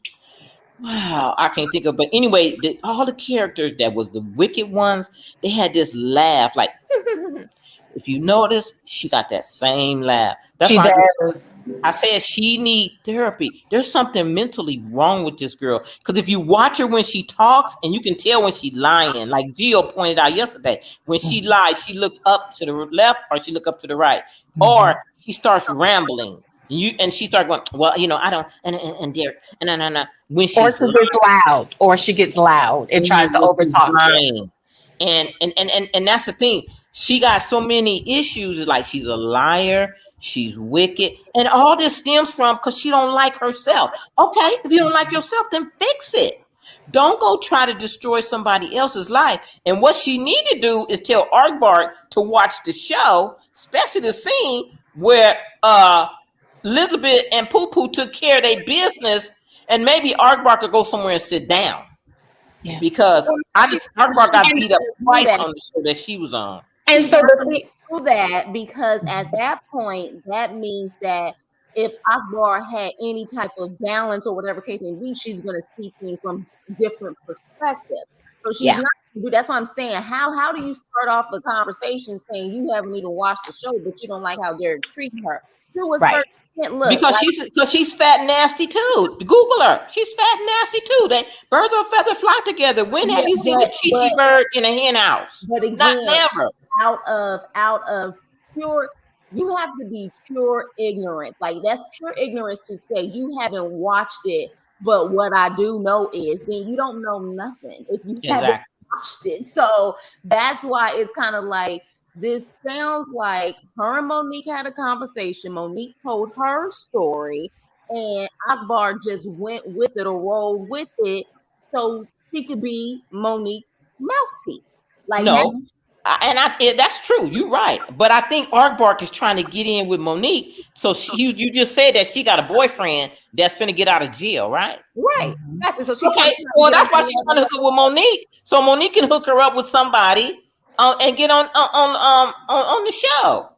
wow, I can't think of. But anyway, all the characters that was the wicked ones, they had this laugh. Like if you notice, she got that same laugh. That's why I said she need therapy. There's something mentally wrong with this girl. Because if you watch her when she talks, and you can tell when she's lying, like Gio pointed out yesterday, when she lies, she looked up to the left or she looked up to the right, or she starts rambling. And she starts going, well, you know, I don't, and Derek, no. When she's or she gets loud and tries to overtalk. Lying. And that's the thing. She got so many issues. Like she's a liar, she's wicked, and all this stems from because she don't like herself. Okay, if you don't like yourself, then fix it. Don't go try to destroy somebody else's life. And what she need to do is tell Aardvark to watch the show, especially the scene where Elizabeth and Poo Poo took care of their business, and maybe Aardvark could go somewhere and sit down. Yeah. Because Aardvark got beat up twice on the show that she was on. And so do that because at that point, that means that if Akbar had any type of balance or whatever case may be, she's going to see things from different perspectives. So she's not. That's what I'm saying. How do you start off the conversation saying you haven't even watched the show, but you don't like how Derek's treating her? Do a certain look, because she's fat and nasty too. Google her. She's fat and nasty too. They birds of a feather flock together. When have you seen a chichi bird in a hen house? But again, not never. Out of pure, you have to be pure ignorance. Like that's pure ignorance to say you haven't watched it. But what I do know is then you don't know nothing if you haven't watched it. So that's why it's kind of like. This sounds like her and Monique had a conversation. Monique told her story, and Akbar just went with it or rolled with it so she could be Monique's mouthpiece. Like no, that's true. You're right, but I think Aardvark is trying to get in with Monique. So you just said that she got a boyfriend that's finna get out of jail, right? Right. Exactly. So well, that's why she's trying to hook up with Monique, so Monique can hook her up with somebody. and get on the show.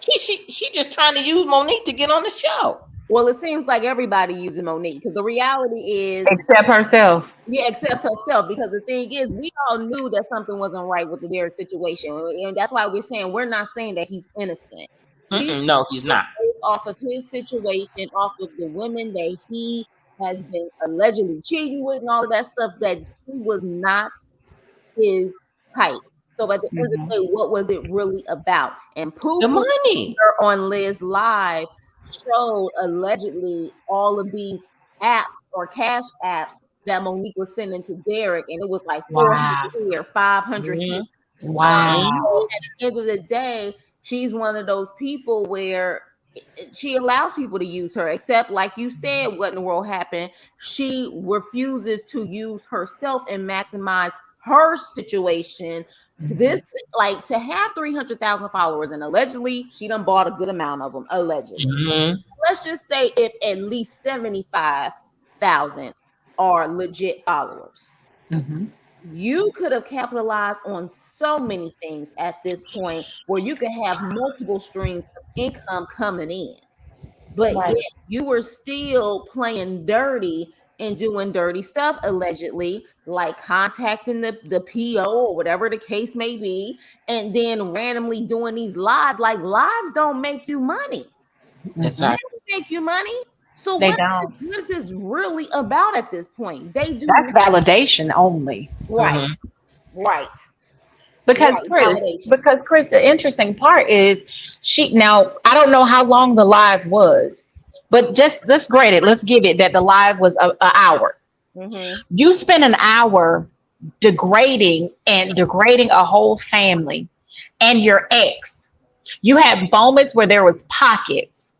She just trying to use Monique to get on the show. Well, it seems like everybody using Monique because the reality is, Except herself. yeah, except herself. Because the thing is, we all knew that something wasn't right with the Derek situation, and that's why we're not saying that he's innocent. No, he's not. Off of his situation, off of the women that he has been allegedly cheating with, and all of that stuff, that he was not his type. So at the end of the day, what was it really about? And The money on Liz Live showed allegedly all of these apps or cash apps that Monique was sending to Derek, and it was like 400 here, 500 here. Wow. At the end of the day, she's one of those people where she allows people to use her, except like you said, what in the world happened? She refuses to use herself and maximize her situation. This, like, to have 300,000 followers, and allegedly she done bought a good amount of them, allegedly. Let's just say if at least 75,000 are legit followers. You could have capitalized on so many things at this point where you could have multiple streams of income coming in. But yet you were still playing dirty and doing dirty stuff, allegedly, like contacting the PO or whatever the case may be, and then randomly doing these lives. Like, lives don't make you money. Exactly. They don't make you money. So They what don't. is this really about at this point? They do That's validation only. right. Right. Because Chris, the interesting part is now I don't know how long the live was, but just let's grade it. Let's give it that the live was an hour. You spent an hour degrading a whole family and your ex. You had moments where there was pockets,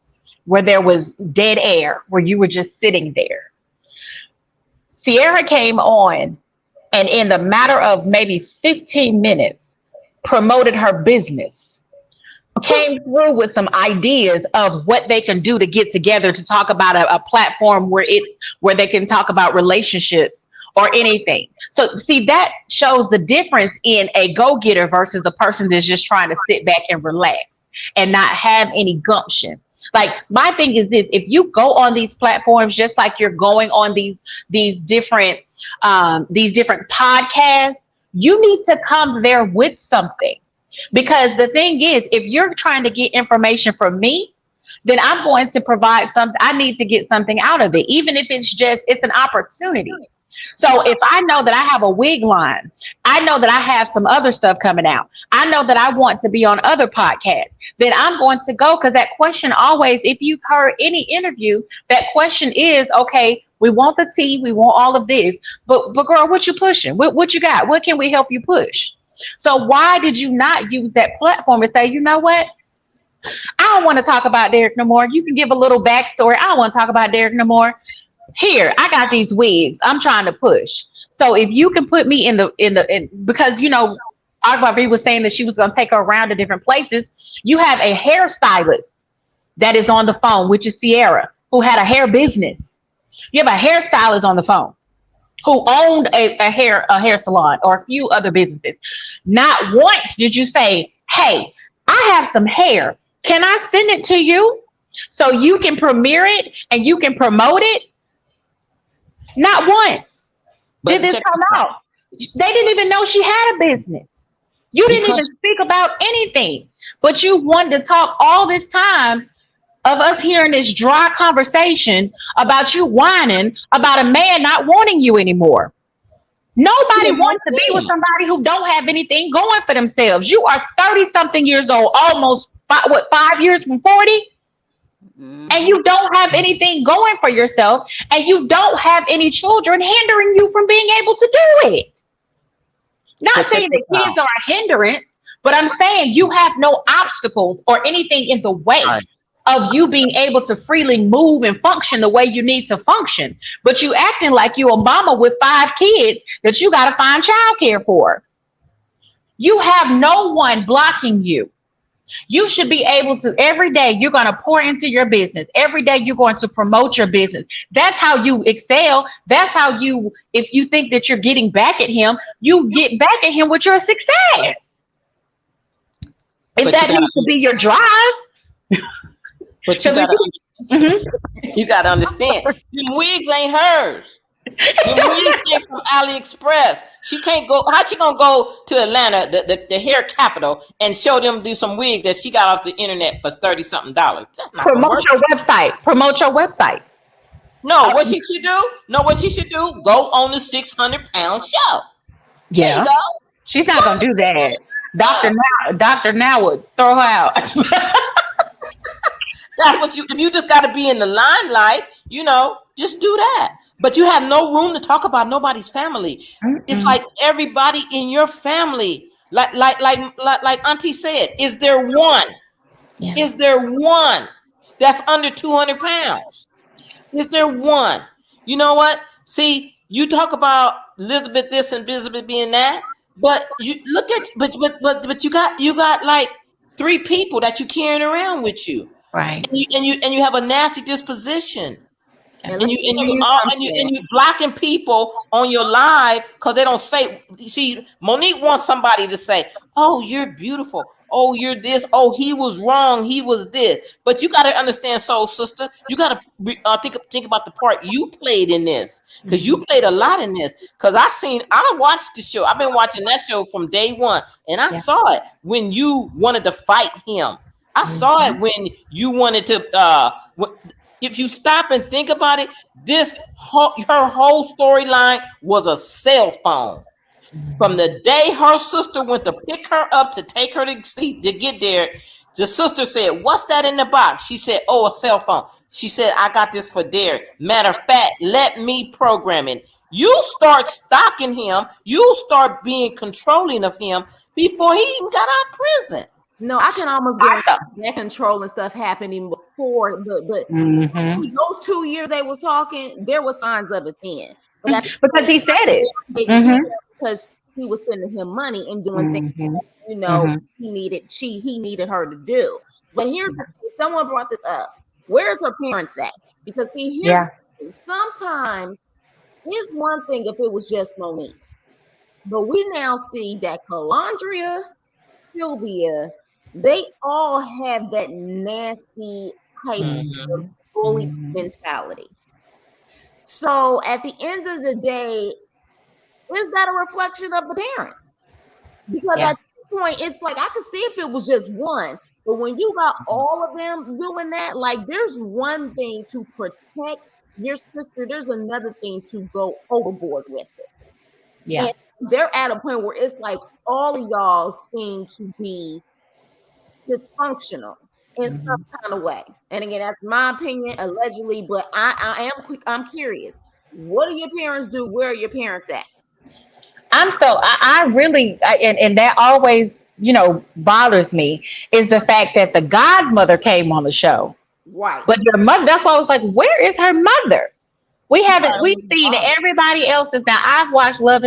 where there was dead air, where you were just sitting there. Sierra came on, and in the matter of maybe 15 minutes, promoted her business, came through with some ideas of what they can do to get together to talk about a platform where they can talk about relationships or anything. So see, that shows the difference in a go-getter versus a person that's just trying to sit back and relax and not have any gumption. Like, my thing is this: if you go on these platforms just like you're going on these different podcasts, you need to come there with something. Because the thing is, if you're trying to get information from me, then I'm going to provide something. I need to get something out of it, even if it's an opportunity. So if I know that I have a wig line, I know that I have some other stuff coming out, I know that I want to be on other podcasts, then I'm going to go. Because that question always, if you've heard any interview, that question is, okay, we want the tea, we want all of this, but girl, what you pushing? What you got? What can we help you push? So why did you not use that platform and say, you know what? I don't want to talk about Derek no more. You can give a little backstory. I don't want to talk about Derek no more. Here, I got these wigs. I'm trying to push. So if you can put me in because, you know, Arvie was saying that she was going to take her around to different places. You have a hairstylist that is on the phone, which is Sierra, who had a hair business. You have a hairstylist on the phone who owned a hair salon or a few other businesses. Not once did you say, hey, I have some hair. Can I send it to you so you can premiere it and you can promote it? Not once did this come out. They didn't even know she had a business. You didn't even speak about anything, but you wanted to talk all this time of us hearing this dry conversation about you whining about a man not wanting you anymore. Nobody wants to be with somebody who don't have anything going for themselves. You are 30-something years old, almost 5 years from 40? And you don't have anything going for yourself, and you don't have any children hindering you from being able to do it. Not saying that kids are a hindrance, but I'm saying you have no obstacles or anything in the way of you being able to freely move and function the way you need to function. But you acting like you a mama with 5 kids that you got to find childcare for. You have no one blocking you. You should be able to, every day you're going to pour into your business. Every day you're going to promote your business. That's how you excel. That's how you, if you think that you're getting back at him, you get back at him with your success. If But you that gotta, needs to be your drive, but you because gotta, mhm. you gotta understand. Them wigs ain't hers. Them wigs came from AliExpress. She can't go. How she gonna go to Atlanta, the hair capital, and show them do some wigs that she got off the internet for $30-something? That's not gonna Promote work. your website. Promote your website. No, what she should do? No, what she should do? Go on the 600-pound show. There you Yeah, go. she's Go not on gonna the do that. 600 pounds. Doctor Now would throw her out. That's what you. If you just got to be in the limelight, just do that. But you have no room to talk about nobody's family. It's Mm-mm. like everybody in your family, like Auntie said, is there one? Yeah. Is there one that's under 200 pounds? Is there one? You know what? See, you talk about Elizabeth this and Elizabeth being that, but you look at but you got like three people that you carrying around with you, Right. and you have a nasty disposition. And And let you me and tell you you all something. and you blocking people on your live because they don't say. You see, Monique wants somebody to say, "Oh, you're beautiful. Oh, you're this. Oh, he was wrong. He was this." But you got to understand, soul sister. You got to think about the part you played in this, because you Mhm. played a lot in this. Because I watched the show. I've been watching that show from day one, and I Yeah. saw it when you wanted to fight him. I saw Mhm. it when you wanted to. If you stop and think about it, her whole storyline was a cell phone. From the day her sister went to pick her up to take her to get there, the sister said, "What's that in the box?" She said, "Oh, a cell phone." She said, "I got this for Derek. Matter of fact, let me program it." You start stalking him. You start being controlling of him before he even got out of prison. No, I can almost I guarantee know. that control and stuff happening before, but Hmm. those 2 years they was talking, there were signs of it then. But at the Because same he said time, it. they were taking care Hmm. of because he was sending him money and doing things, Hmm. that, Hmm. he needed her to do. But here's the thing, someone brought this up. Where's her parents at? Because see, here's the Yeah. thing. Sometimes it's one thing if it was just Monique, but we now see that Calandria, Sylvia, they all have that nasty type of Mhm. bully Hmm. mentality. So at the end of the day, is that a reflection of the parents? Because Yeah. at this point, it's like I could see if it was just one, but when you got all of them doing that, like there's one thing to protect your sister, there's another thing to go overboard with it. Yeah. And they're at a point where it's like all of y'all seem to be dysfunctional in some Hmm. kind of way. And again, that's my opinion, allegedly, but I am quick. I'm curious. What do your parents do? Where are your parents at? I really, and that always, bothers me is the fact that the godmother came on the show. Right. But your mother, that's why I was like, where is her mother? She probably We've was seen involved. everybody else's. Now I've watched Love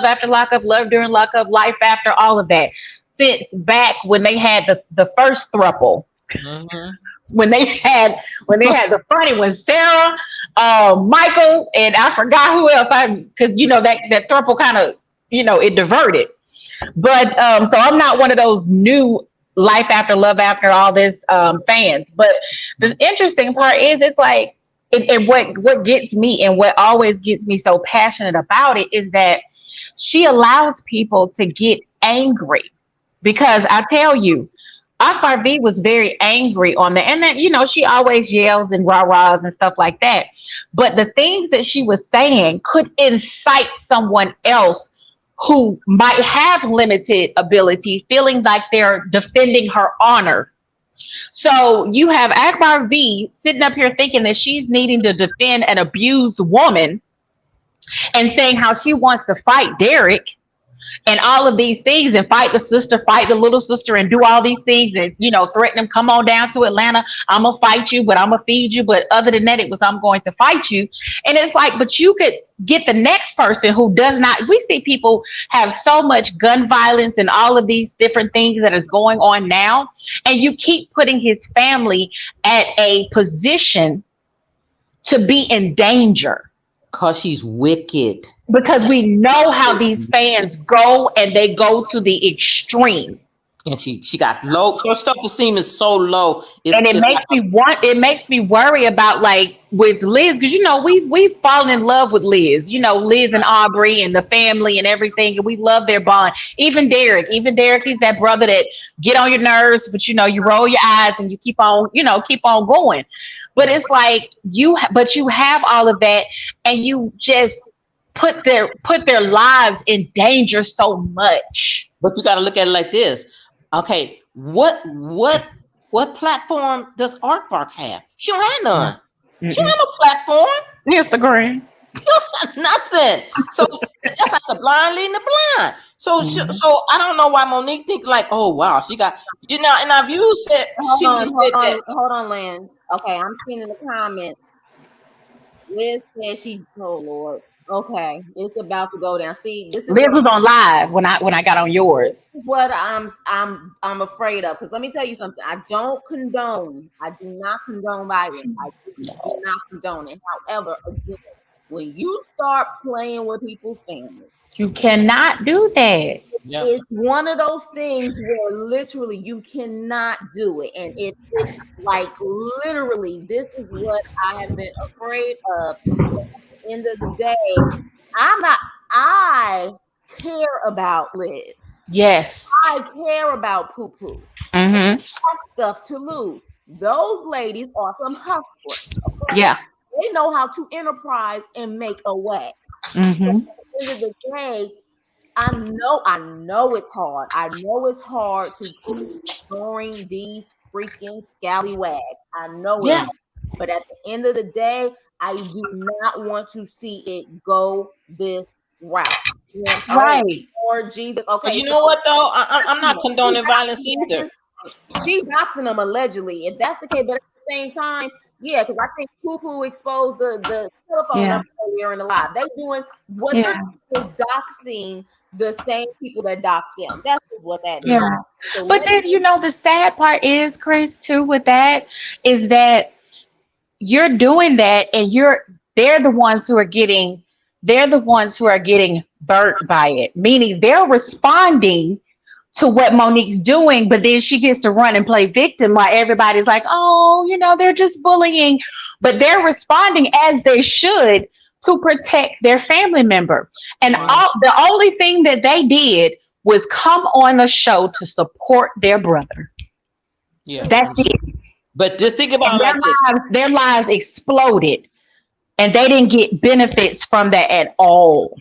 After Lockup, Love During Lockup, Life After, all of that since back when they had the first thruple. Mhm. When they had the funny when Sarah, Michael, and I forgot who else. Because that thruple kind of it diverted. But so I'm not one of those new Life After, Love After, all this fans. But the interesting part is it's like, and what gets me and what always gets me so passionate about it is that she allows people to get angry. Because I tell you, FRV was very angry on that. And then, she always yells and rah-rahs and stuff like that. But the things that she was saying could incite someone else who might have limited ability, feeling like they're defending her honor. So you have Akbar V sitting up here thinking that she's needing to defend an abused woman and saying how she wants to fight Derek and all of these things and fight the sister, fight the little sister, and do all these things and threaten them, come on down to Atlanta. I'm gonna fight you, but I'm gonna feed you. But other than that, it was I'm going to fight you. And it's like, but you could get the next person who does not. We see people have so much gun violence and all of these different things that is going on now, and you keep putting his family at a position to be in danger Cause she's wicked. because 'Cause we know how these fans go and they go to the extreme. and she got low. Her self-esteem is so low. And It's like it makes me worry about like with Liz, because we've fallen in love with Liz, Liz and Aubrey and the family and everything, and we love their bond. Even Derek, he's that brother that get on your nerves, but you roll your eyes and you keep on going. But it's like but you have all of that, and you just put their lives in danger so much. but you got to look at it like this. Okay, what platform does Aardvark have? She don't have none. Mm-mm. She don't have no platform. Instagram. Nothing. So that's like the blind leading the blind. So so I don't know why Monique think like, oh wow, she got and our views said Hold on, Lynn. Okay, I'm seeing in the comments. Liz said oh Lord. Okay, it's about to go down. See, this is Liz was on live when I got on yours. what I'm afraid of. Because let me tell you something. I do not condone violence. I do not condone it. However, again, when you start playing with people's family, You cannot do that. Yep. it's one of those things where literally you cannot do it. And it's like literally, this is what I have been afraid of. At the end of the day, I care about Liz. Yes. I care about Poo Poo. Mm-hmm. That's stuff to lose. Those ladies are some hustlers. Okay? Yeah. They know how to enterprise and make a way. Mm-hmm. At the end of the day, I know it's hard. I know it's hard to keep ignoring these freaking scallywags. I know Yeah. it. But at the end of the day, I do not want to see it go this route. Yes, Right. Lord Jesus. Okay. You know what though? I'm not condoning violence either. She doxing them allegedly. If that's the case, but at the same time, yeah, because I think Poo Poo exposed the telephone number earlier in the live. They doing what they're doing is doxing the same people that dox them. That's just what that is. Yeah. So But then the sad part is, Chris, too, with that is that you're doing that, and they're the ones who are getting burnt by it. Meaning they're responding to what Monique's doing, but then she gets to run and play victim while everybody's like, oh, they're just bullying. But they're responding as they should to protect their family member. And the only thing that they did was come on a show to support their brother. Yeah. That's it. But just think about it like this. Their lives exploded, and they didn't get benefits from that at all.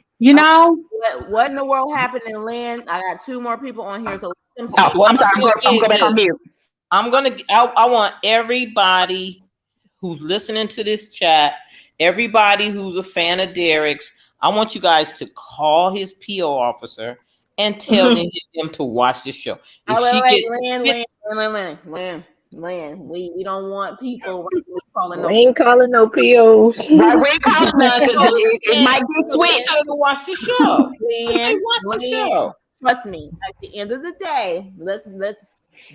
What in the world happened in Lynn? I got two more people on here, so I'm sorry. I'm going back on mute. I want everybody who's listening to this chat, everybody who's a fan of Derek's, I want you guys to call his PO officer and tell him to watch this show. Lynn, we don't want people calling We ain't calling no POs. Right, we ain't calling none, it might be switched. To watch the show. Watch the show. Trust me. At the end of the day, let's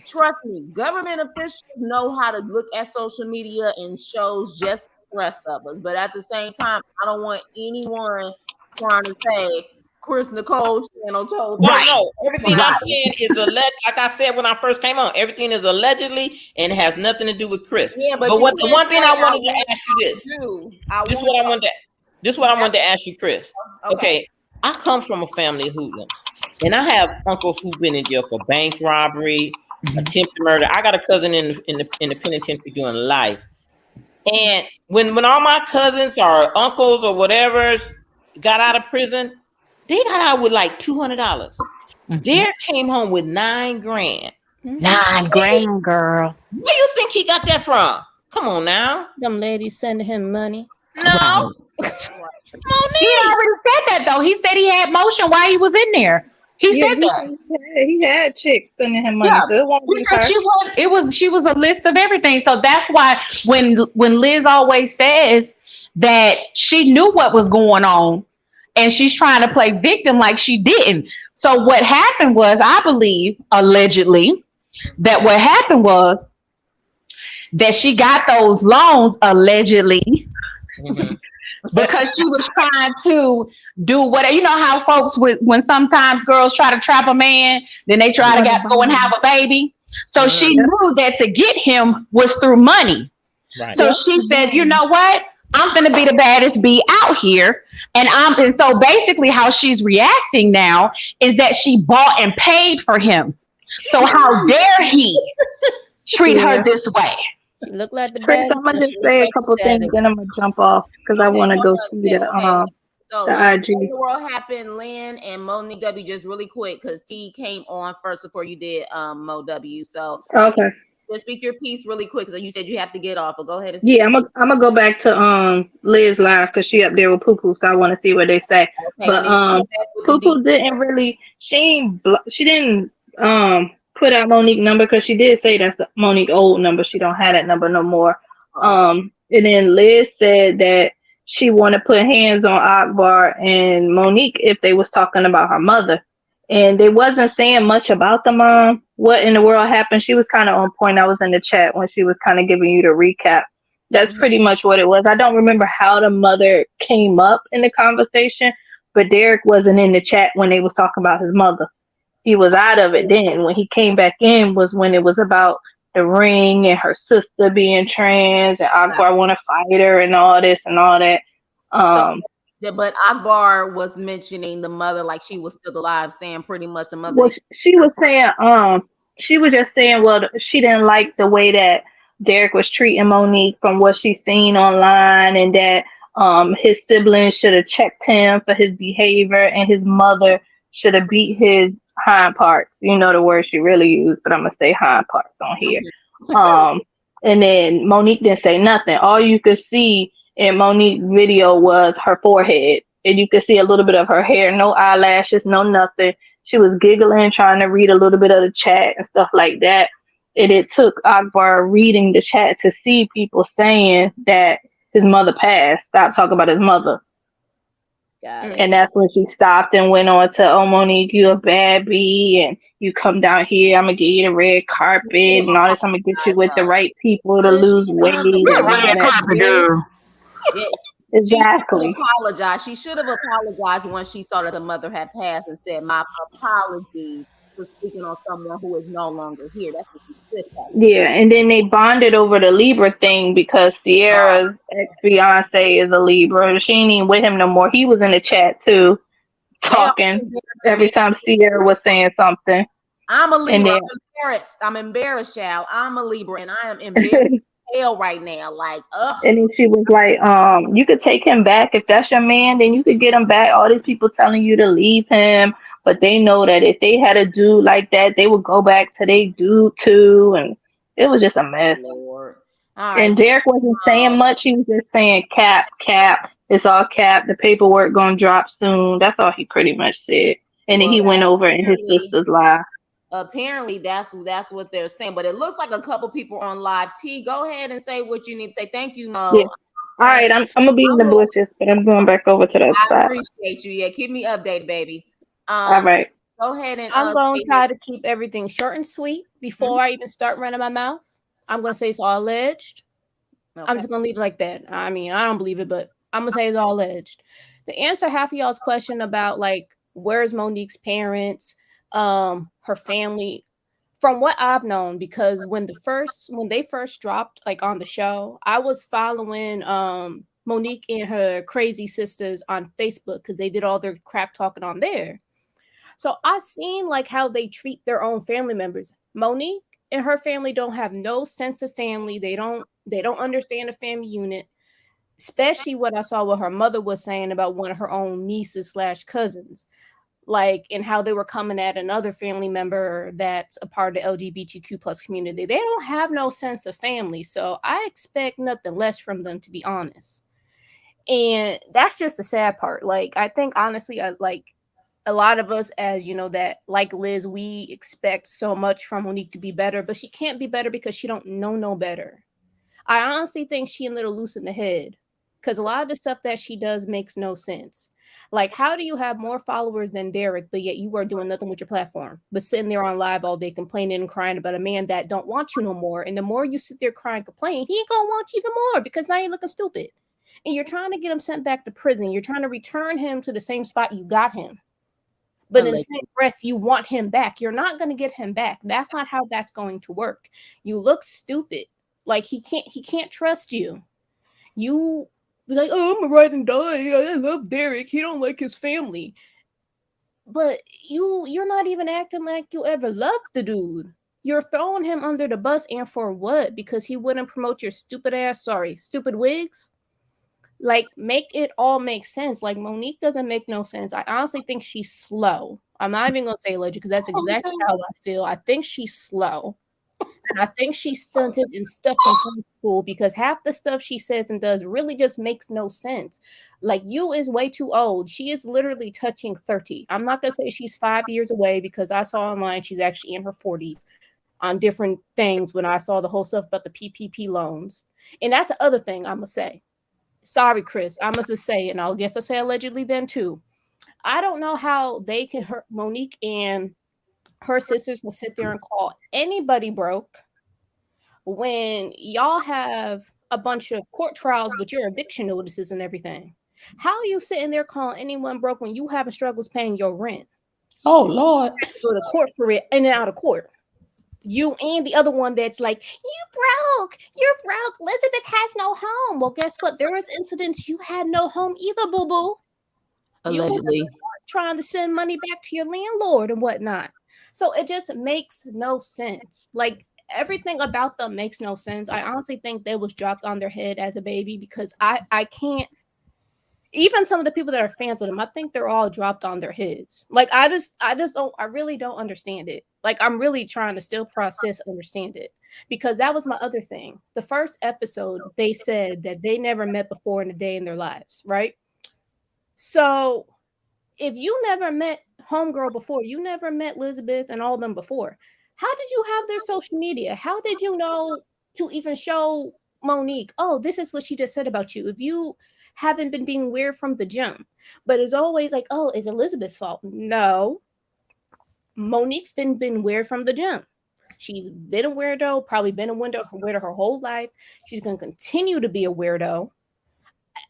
trust me. Government officials know how to look at social media and shows just like the rest of us. But at the same time, I don't want anyone trying to say Chris Nicole channel told me. No. Everything I'm saying is like I said when I first came on, everything is allegedly and has nothing to do with Chris. Yeah, but the one thing I wanted to ask you this. This is what I wanted to ask you, Chris. Okay. I come from a family of hoodlums, and I have uncles who've been in jail for bank robbery, attempted murder. I got a cousin in the penitentiary doing life. And when all my cousins or uncles or whatever got out of prison, they got out with like $200. Derek came home with $9 grand. $9 grand, girl. Where you think he got that from? Come on now. Them ladies sending him money. No. He already said that though. He said he had motion while he was in there. He said that. He had chicks sending him money. Yeah. So it won't be her. She was a list of everything. So that's why when Liz always says that she knew what was going on and she's trying to play victim like she didn't. So what happened was, I believe, allegedly, that what happened was that she got those loans allegedly because she was trying to do whatever. You know how folks when sometimes girls try to trap a man, then they try to go and have a baby. So she knew that to get him was through money. Right. So she said, you know what? I'm gonna be the baddest bee out here, and so basically how she's reacting now is that she bought and paid for him. So how dare he treat her this way? She looked like the Trace, baddest. I'm gonna but just she looks say a like the couple things, then saddest. I'm gonna jump off because I Okay, want to hold go on, see Ted. Okay. So the what IG. in the world happened, Lynn and Monique W, just really quick because T came on first before you did Mo W. So Okay. just speak your piece really quick because you said you have to get off, but go ahead and speak. Yeah, I'm gonna go back to Liz live because she up there with Poo Poo, so I want to see what they say. Okay, and But then you come back with the Poo D. Poo didn't really she didn't put out Monique number because she did say that's Monique old number. She don't have that number no more. Okay. And then Liz said that she want to put hands on Akbar and Monique if they was talking about her mother. And they wasn't saying much about the mom. What in the world happened? She was kind of on point. I was in the chat when she was kind of giving you the recap. That's Mhm. pretty much what it was. I don't remember how the mother came up in the conversation, but Derek wasn't in the chat when they was talking about his mother. He was out of it then. When he came back in was when it was about the ring and her sister being trans and Akbar want to fight her and all this and all that. So, Um, but Akbar was mentioning the mother like she was still alive, saying pretty much the mother. well, she was saying, she was just saying, well, she didn't like the way that Derek was treating Monique from what she's seen online, and that his siblings should have checked him for his behavior, and his mother should have beat his hind parts. You know the word she really used, but I'm gonna say hind parts on here. Um, and then Monique didn't say nothing. All you could see in Monique's video was her forehead, and you could see a little bit of her hair, no eyelashes, no nothing. She was giggling, trying to read a little bit of the chat and stuff like that. And it took Akbar reading the chat to see people saying that his mother passed. Stop talking about his mother. Got it. And that's when she stopped and went on to, oh, Monique, you a bad bee, and you come down here, I'm gonna give you the red carpet and all this. I'm gonna get you with the right people to lose weight and all Red that. carpet girl. Yeah, she should have Exactly. apologized. She should have apologized when she saw that the mother had passed and said, "My apologies for speaking on someone who is no longer here." That's what she should have said. Yeah, and then they bonded over the Libra thing because Sierra's ex fiance is a Libra. She ain't even with him no more. He was in the chat too, They are talking embarrassing every me. time Sierra was saying something. I'm a And Libra. then I'm embarrassed. I'm embarrassed, child. I'm a Libra, and I am embarrassed as hell right now. Like, ugh. and then she was like, you could take him back if that's your man, then you could get him back. All these people telling you to leave him, but they know that if they had a dude like that, they would go back to their dude too, and it was just a mess. Lord. All right. And Derek wasn't saying much. He was just saying cap, cap. It's all cap. The paperwork gonna drop soon. That's all he pretty much said. And then Well, he went over in his apparently, sister's live. apparently that's what they're saying. But it looks like a couple people on live. T, go ahead and say what you need to say. Thank you, Yeah. Mo. All right, I'm gonna be in the bushes, but I'm going back over to the other I side. appreciate you. Yeah, keep me updated, baby. All right. Go ahead and I'm going say to try to keep everything short and sweet before I even start running my mouth. I'm going to say it's all alleged. I'm okay. just going to leave it like that. I mean, I don't believe it, but I'm going to say it's all alleged. To answer half of y'all's question about like, where's Monique's parents, her family, from what I've known, because when they first dropped like on the show, I was following Monique and her crazy sisters on Facebook because they did all their crap talking on there. So I seen like how they treat their own family members. Monique and her family don't have no sense of family. They don't understand the family unit. Especially what I saw what her mother was saying about one of her own nieces slash cousins, like and how they were coming at another family member that's a part of the LGBTQ plus community. They don't have no sense of family. So I expect nothing less from them, to be honest. And that's just the sad part. Like I think honestly, like a lot of us, as you know, that like Liz, we expect so much from Monique to be better, but she can't be better because she don't know no better. I honestly think she a little loose in the head because a lot of the stuff that she does makes no sense. Like, how do you have more followers than Derek, but yet you are doing nothing with your platform, but sitting there on live all day complaining and crying about a man that don't want you no more? And the more you sit there crying, complain, he ain't gonna want you even more because now you're looking stupid. and you're trying to get him sent back to prison. You're trying to return him to the same spot you got him. But in the same breath, you want him back. You're not going to get him back. That's not how that's going to work. You look stupid. Like he can't trust you. You be like, oh, I'm gonna ride and die. I love Derek. He don't like his family. But you're not even acting like you ever loved the dude. You're throwing him under the bus, and for what? Because he wouldn't promote your stupid wigs? Like, make it all make sense. Like, Monique doesn't make no sense. I honestly think she's slow. I'm not even gonna say alleged because that's exactly how I feel. I think she's slow. And I think she's stunted and stuck in high school because half the stuff she says and does really just makes no sense. Like, you is way too old. She is literally touching 30. I'm not gonna say she's 5 years away because I saw online she's actually in her 40s on different things when I saw the whole stuff about the PPP loans. And that's the other thing I'm gonna say. Sorry, Chris. I must just say, and I'll get to say allegedly then too. I don't know how they can hurt Monique and her sisters will sit there and call anybody broke when y'all have a bunch of court trials with your eviction notices and everything. How are you sitting there calling anyone broke when you having struggles paying your rent? Oh Lord. Go to court for it, in and out of court. You and the other one that's like, you're broke. Elizabeth has no home. Well, guess what? There was incidents you had no home either, boo-boo. Allegedly. You trying to send money back to your landlord and whatnot. So it just makes no sense. Like, everything about them makes no sense. I honestly think they was dropped on their head as a baby because I can't. Even some of the people that are fans of them, I think they're all dropped on their heads. Like, I really don't understand it. Like, I'm really trying to still process, understand it. Because that was my other thing. The first episode, they said that they never met before in a day in their lives, right? So if you never met Homegirl before, you never met Elizabeth and all of them before, how did you have their social media? How did you know to even show Monique, oh, this is what she just said about you? If you haven't been being weird from the jump. But it's always like, oh, it's Elizabeth's fault. No. Monique's been weird from the jump. She's been a weirdo, probably been a weirdo her whole life. She's going to continue to be a weirdo.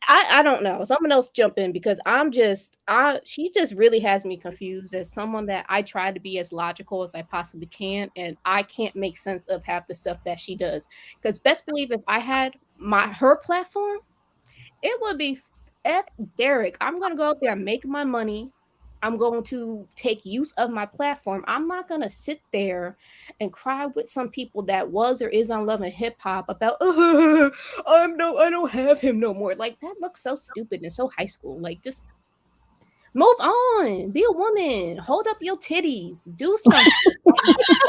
I don't know. Someone else jump in because she just really has me confused as someone that I try to be as logical as I possibly can. And I can't make sense of half the stuff that she does. Because best believe if I had her platform, it would be F Derek. I'm going to go out there and make my money. I'm going to take use of my platform. I'm not going to sit there and cry with some people that was or is on Love and Hip Hop about, I don't have him no more. Like, that looks so stupid and so high school. Like, just move on. Be a woman. Hold up your titties. Do something.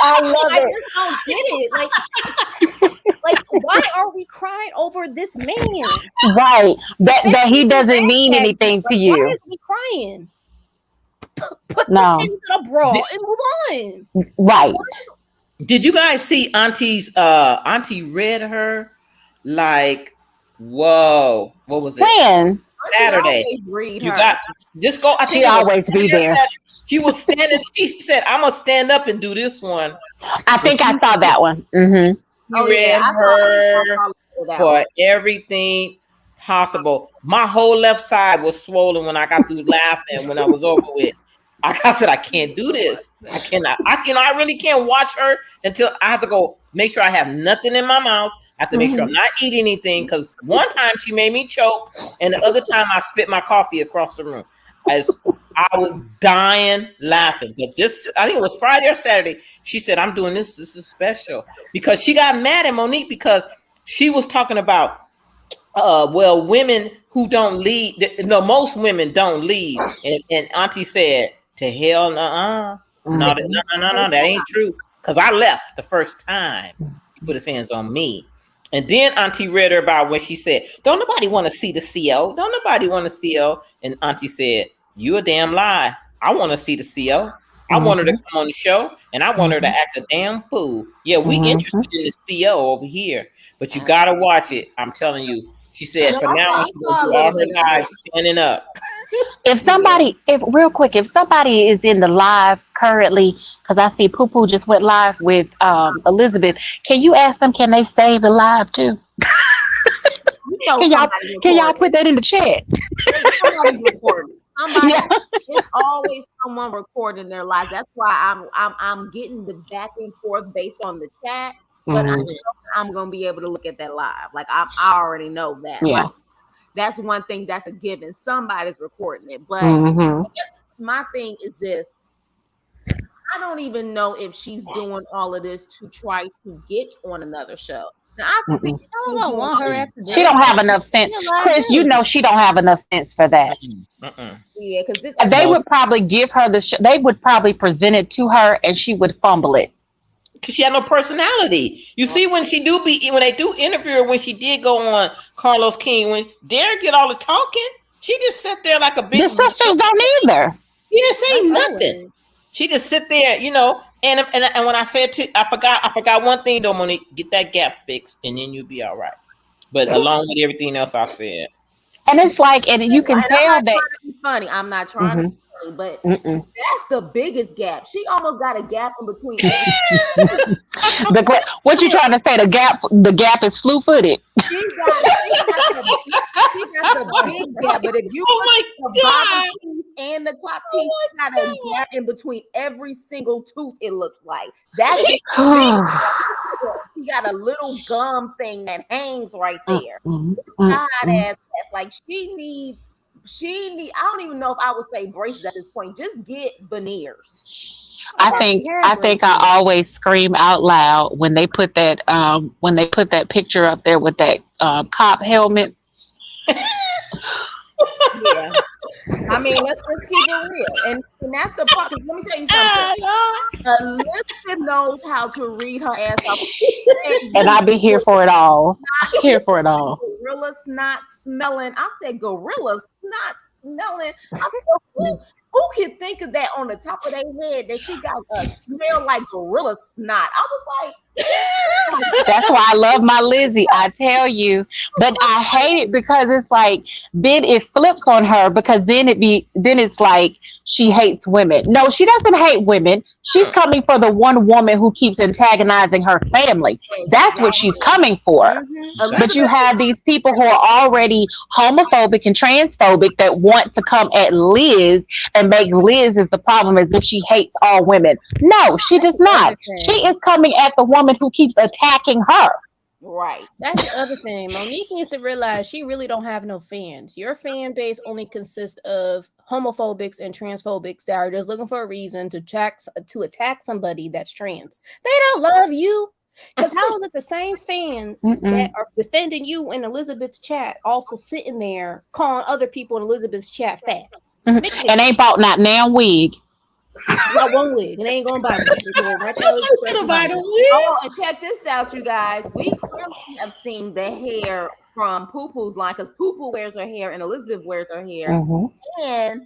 I love it. I just don't get it. Like, why are we crying over this man? Right. That he doesn't mean anything to you. Why is we crying? Put No. the titties in a bra and move on. Right. Did you guys see Auntie read her? Like, whoa. What was it? When? Saturday. You got just go. I think she always be there. She was standing. She said, "I'm gonna stand up and do this one." I think I saw that one. Mm-hmm. You read her for everything possible. My whole left side was swollen when I got through laughing when I was over with. I said, I can't do this. I cannot. I really can't watch her until I have to go make sure I have nothing in my mouth. I have to make sure I'm not eating anything because one time she made me choke, and the other time I spit my coffee across the room. As I was dying laughing. But I think it was Friday or Saturday, she said, I'm doing this. This is special. Because she got mad at Monique because she was talking about, women who don't leave. No, most women don't leave. And Auntie said, to hell, no, that ain't true. Because I left the first time he put his hands on me. And then Auntie read her about when she said, don't nobody want to see the CO. Don't nobody want to see CO. And Auntie said, you a damn lie. I want to see the CO. I want her to come on the show, and I want her to act a damn fool. Yeah, we interested in the CO over here, but you got to watch it. I'm telling you. She said, for now, she's going to do all her life standing up. If somebody is in the live currently, because I see Poo Poo just went live with Elizabeth, can you ask them, can they stay the live too? You know Can y'all somebody's can y'all recording. put that in the chat? Somebody's recording. Somebody. Yeah. It's always someone recording their lives. That's why I'm getting the back and forth based on the chat. But I Mhm. know I'm gonna be able to look at that live. Like I already know that. Like Yeah. that's one thing that's a given. Somebody's recording it. But Mhm. I guess my thing is this. I don't even know if she's doing all of this to try to get on another show. Now I can see Mm-mm. she's I don't doing want all her this. after She this. don't have enough sense. She a Chris, you liability. know she don't have enough sense for that. Yeah, because this They No, would probably give her the they would probably present it to her and she would fumble it. because she had no personality. You see, when they do interview her, when she did go on Carlos King, when Derek did all the talking, she just sat there like a big. The sisters don't either. She didn't Like say nothing. always. She just sit there, and when I said I forgot one thing though, Monique, get that gap fixed, and then you'll be all right. But along with everything else I said, And it's like, and you can and I'm tell not that. trying to be funny. I'm not trying to Mhm. be funny, but Mm-mm. that's the biggest gap. She almost got a gap in between. What you trying to say? The gap is slew footed. She got the big gap. But if you oh look my at the bottom god, teeth and the top oh teeth, she got a my gap in between every single tooth. It looks like that's god. the biggest gap. She got a little gum thing that hangs right there. Mm-mm. God Mm-mm. ass. Like I don't even know if I would say braces at this point. Just get veneers. I Okay. think Hair I think I braces. always scream out loud when they put that picture up there with that cop helmet. Yeah. I mean, let's keep it real. And that's the part. 'Cause let me tell you something. Elizabeth knows how to read her ass off. And I'll be here for it all. She Here for it all. gorilla snot smelling. I said gorilla snot smelling. I said, who can think of that on the top of their head that she got a smell like gorilla snot? I was like, That's why I love my Lizzie. I tell you, but I hate it because it's like then it flips on her because then it's like she hates women. No, she doesn't hate women. She's coming for the one woman who keeps antagonizing her family. That's what she's exactly. coming for. But you Elizabeth, have these people who are already homophobic and transphobic that want to come at Liz and make Liz is the problem as if she hates all women. No, she does not. She is coming at the woman who keeps attacking her. right. That's the other thing. Monique needs to realize she really don't have no fans. Your fan base only consists of homophobics and transphobics that are just looking for a reason to attack somebody that's trans. They don't love you. Because how is it the same fans that are defending you in Elizabeth's chat also sitting there calling other people in Elizabeth's chat fat? And ain't bought not now wig. Got one wig and they ain't gonna buy one. Right there, Oh, and check this out, you guys. We clearly have seen the hair from Poo Poo's line because Poo Poo wears her hair and Elizabeth wears her hair, and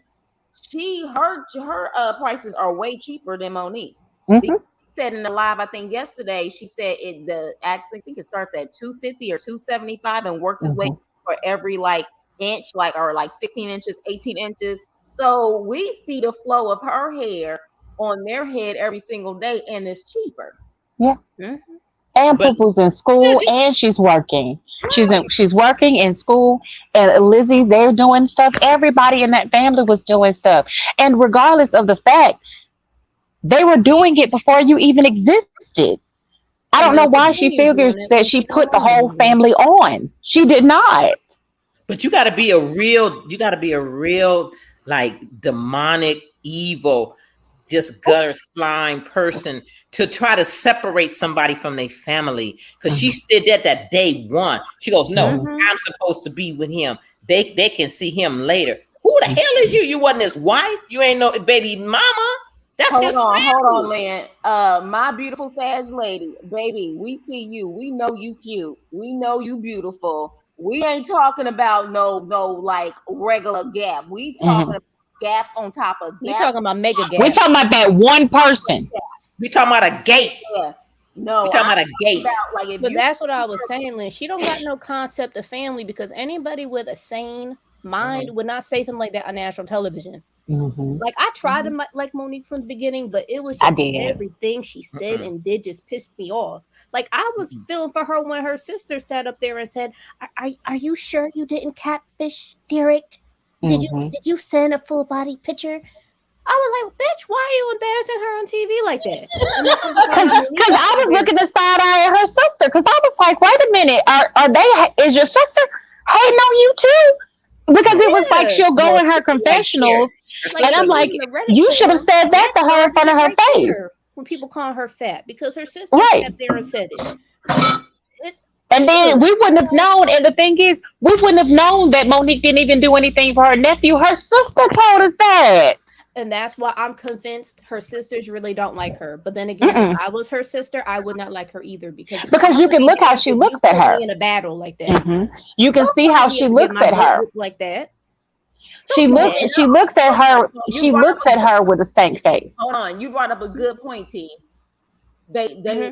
her prices are way cheaper than Monique's. Because she said in the live, I think yesterday, she said actually I think it starts at 250 or 275 and works its way for every like inch, or 16 inches, 18 inches. So we see the flow of her hair on their head every single day, and it's cheaper. Yeah. Mm-hmm. And Poo-Poo's in school and she's working. Right. She's working in school and Lizzie, they're doing stuff. Everybody in that family was doing stuff. And regardless of the fact, they were doing it before you even existed. I don't know why she figures that she put the whole family on. She did not. But you got to be a real like demonic, evil, just gutter slime person to try to separate somebody from their family. Because she did that day one. She goes, no, I'm supposed to be with him. They can see him later. Who the hell is you? You wasn't his wife. You ain't no baby mama. That's hold his on, Lynn. My beautiful Sag lady, baby, we see you. We know you cute. We know you beautiful. We ain't talking about no like regular gap. We talking about gaps on top of gaps. We talking about mega gaps. We're talking about that one person. We talking about a gate. Yeah. No, we talking about a gate. But that's what I was saying, Lynn. She don't got no concept of family because anybody with a sane mind would not say something like that on national television. Mhm. Like I tried to like Monique from the beginning, but it was I just did. everything she said and did just pissed me off. Like I was feeling for her when her sister sat up there and said, "Are you sure you didn't catfish Derek? Mhm. Did you send a full body picture?" I was like, "Bitch, why are you embarrassing her on TV like that?" And then come to find out Monique Cause sat I was there. looking the side eye at her sister. Cause I was like, wait a minute, are they? Is your sister hating on you too? Because it was like Yeah, she'll go No, in her sister don't care. confessionals, Her like and sister I'm she don't was like, in care. the Reddit you should have forum. said that That to her in front started of it her right face, there when people calling her fat because her sister right? sat there and said it. It's And then we wouldn't have known. And the thing is, we wouldn't have known that Monique didn't even do anything for her nephew. Her sister told us that. and that's why I'm convinced her sisters really don't like her. But then again, if Mm-mm. I was her sister, I would not like her either because I'm Because you gonna can be look how damned she if you looks at put her. me in a battle like that. Hmm. You can Don't see sign how me up she to get looks my at butt her. whipped like that. She Don't do looks. that. She looks at her. You She brought up looks a at good, her with a stank face. hold on. You brought up a good point, T. They Hmm.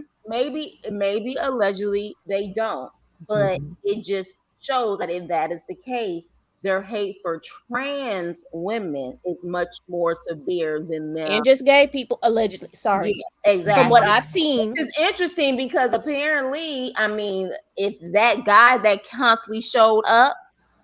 maybe allegedly they don't, but Hmm. it just shows that if that is the case, their hate for trans women is much more severe than them. And just gay people allegedly. Sorry, Yeah, from what exactly. I've seen. Which is interesting because apparently, I mean, if that guy that constantly showed up,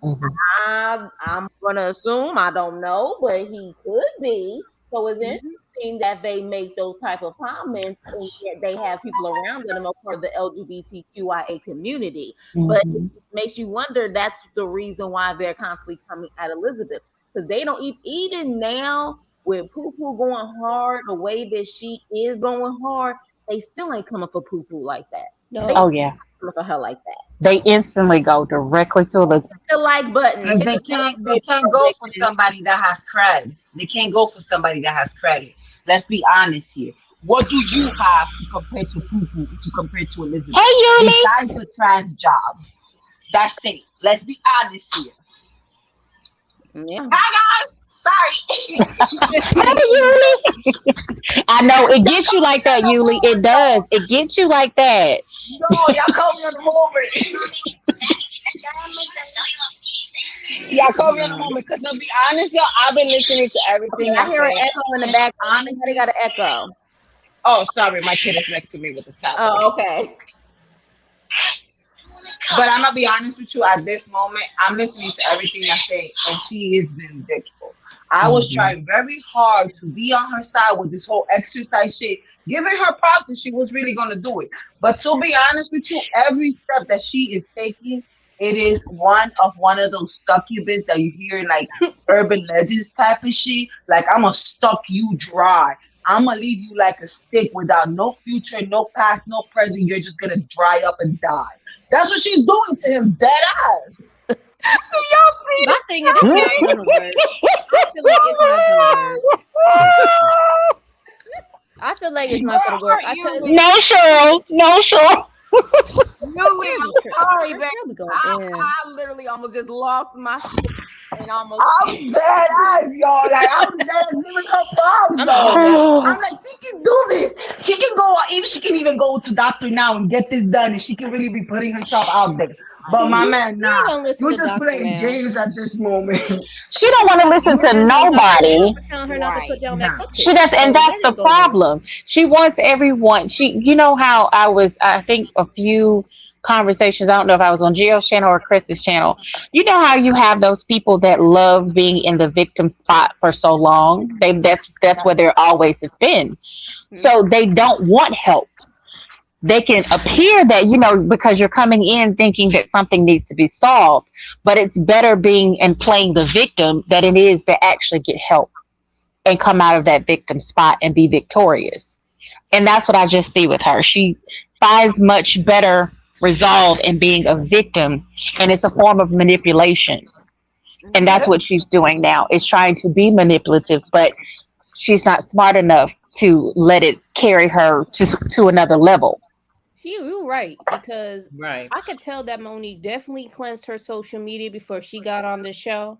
Hmm. I'm gonna assume, I don't know, but he could be. So it's Mhm. interesting that they make those type of comments and yet they have people around them are part of the LGBTQIA community. But it Hmm. makes you wonder that's the reason why they're constantly coming at Elizabeth. Because they don't even now with Poo Poo going hard the way that she is going hard, they still ain't coming for Poo Poo like that. They No. Oh not yeah, coming for her like that. they instantly go directly to the. The like button, And hit the they can't go for button. somebody that has credit. They can't go for somebody that has credit. Let's be honest here. What do you have to compare to Poo Poo to compare to Hey Elizabeth Yuli. besides the trans job? That's it. Let's be honest here. Yeah. Hi guys. Sorry. Hey Yuli. I know it gets you like that, Y'all Yuli. It does. It gets you like that. no, y'all call me on the moment. Y'all call me on the moment. Because to be honest, y'all, I've been listening to Okay, everything I y'all hear an say. echo in the And back. Somebody honestly, got an echo. oh sorry, my kid is next to me with the tablet. Oh, okay. But I'm gonna be honest with you. At this moment, I'm listening to everything I say, and she is vindictive. I was Hmm. trying very hard to be on her side with this whole exercise shit, giving her props that she was really gonna do it. But to be honest with you, every step that she is taking, it is one of those succubus that you hear in like urban legends type of shit. Like I'm gonna suck you dry. I'm gonna leave you like a stick without no future, no past, no present. You're just gonna dry up and die. That's what she's doing to him, dead ass. Do y'all see My this thing is, it's not thing? gonna work. I feel like it's not gonna work. I feel like it's not gonna work. Poor I cause Yuli. No, Cheryl. No, Cheryl. Yuli, she'll be I'm sorry, tripping. babe. She'll be going in. I literally almost just lost my shit and almost. I'm dead ass, y'all. Like I was dead ass giving her props I'm though. easing up. I'm like, she can do this. She can go, even she can even go to doctor now and get this done, and she can really be putting herself out there. But my You man, ain't nah, gonna listen you're to just doctor playing now. games at this moment. She don't want to listen There to is no doctor now nobody. for telling her not to Right. put down that Nah. She cupcake. does, and So that's let the it go on. problem. She wants everyone. You know how I think a few conversations. I don't know if I was on Gio's channel or Chris's channel. You know how you have those people that love being in the victim spot for so long. That's where they're always has been. Hmm. So they don't want help. They can appear that, because you're coming in thinking that something needs to be solved, but it's better being and playing the victim than it is to actually get help and come out of that victim spot and be victorious. And that's what I just see with her. She finds much better resolve in being a victim, and it's a form of manipulation. And that's Yep. what she's doing now, is trying to be manipulative, but she's not smart enough to let it carry her to another level. You're right because Right. I could tell that Monique definitely cleansed her social media before she got on the show.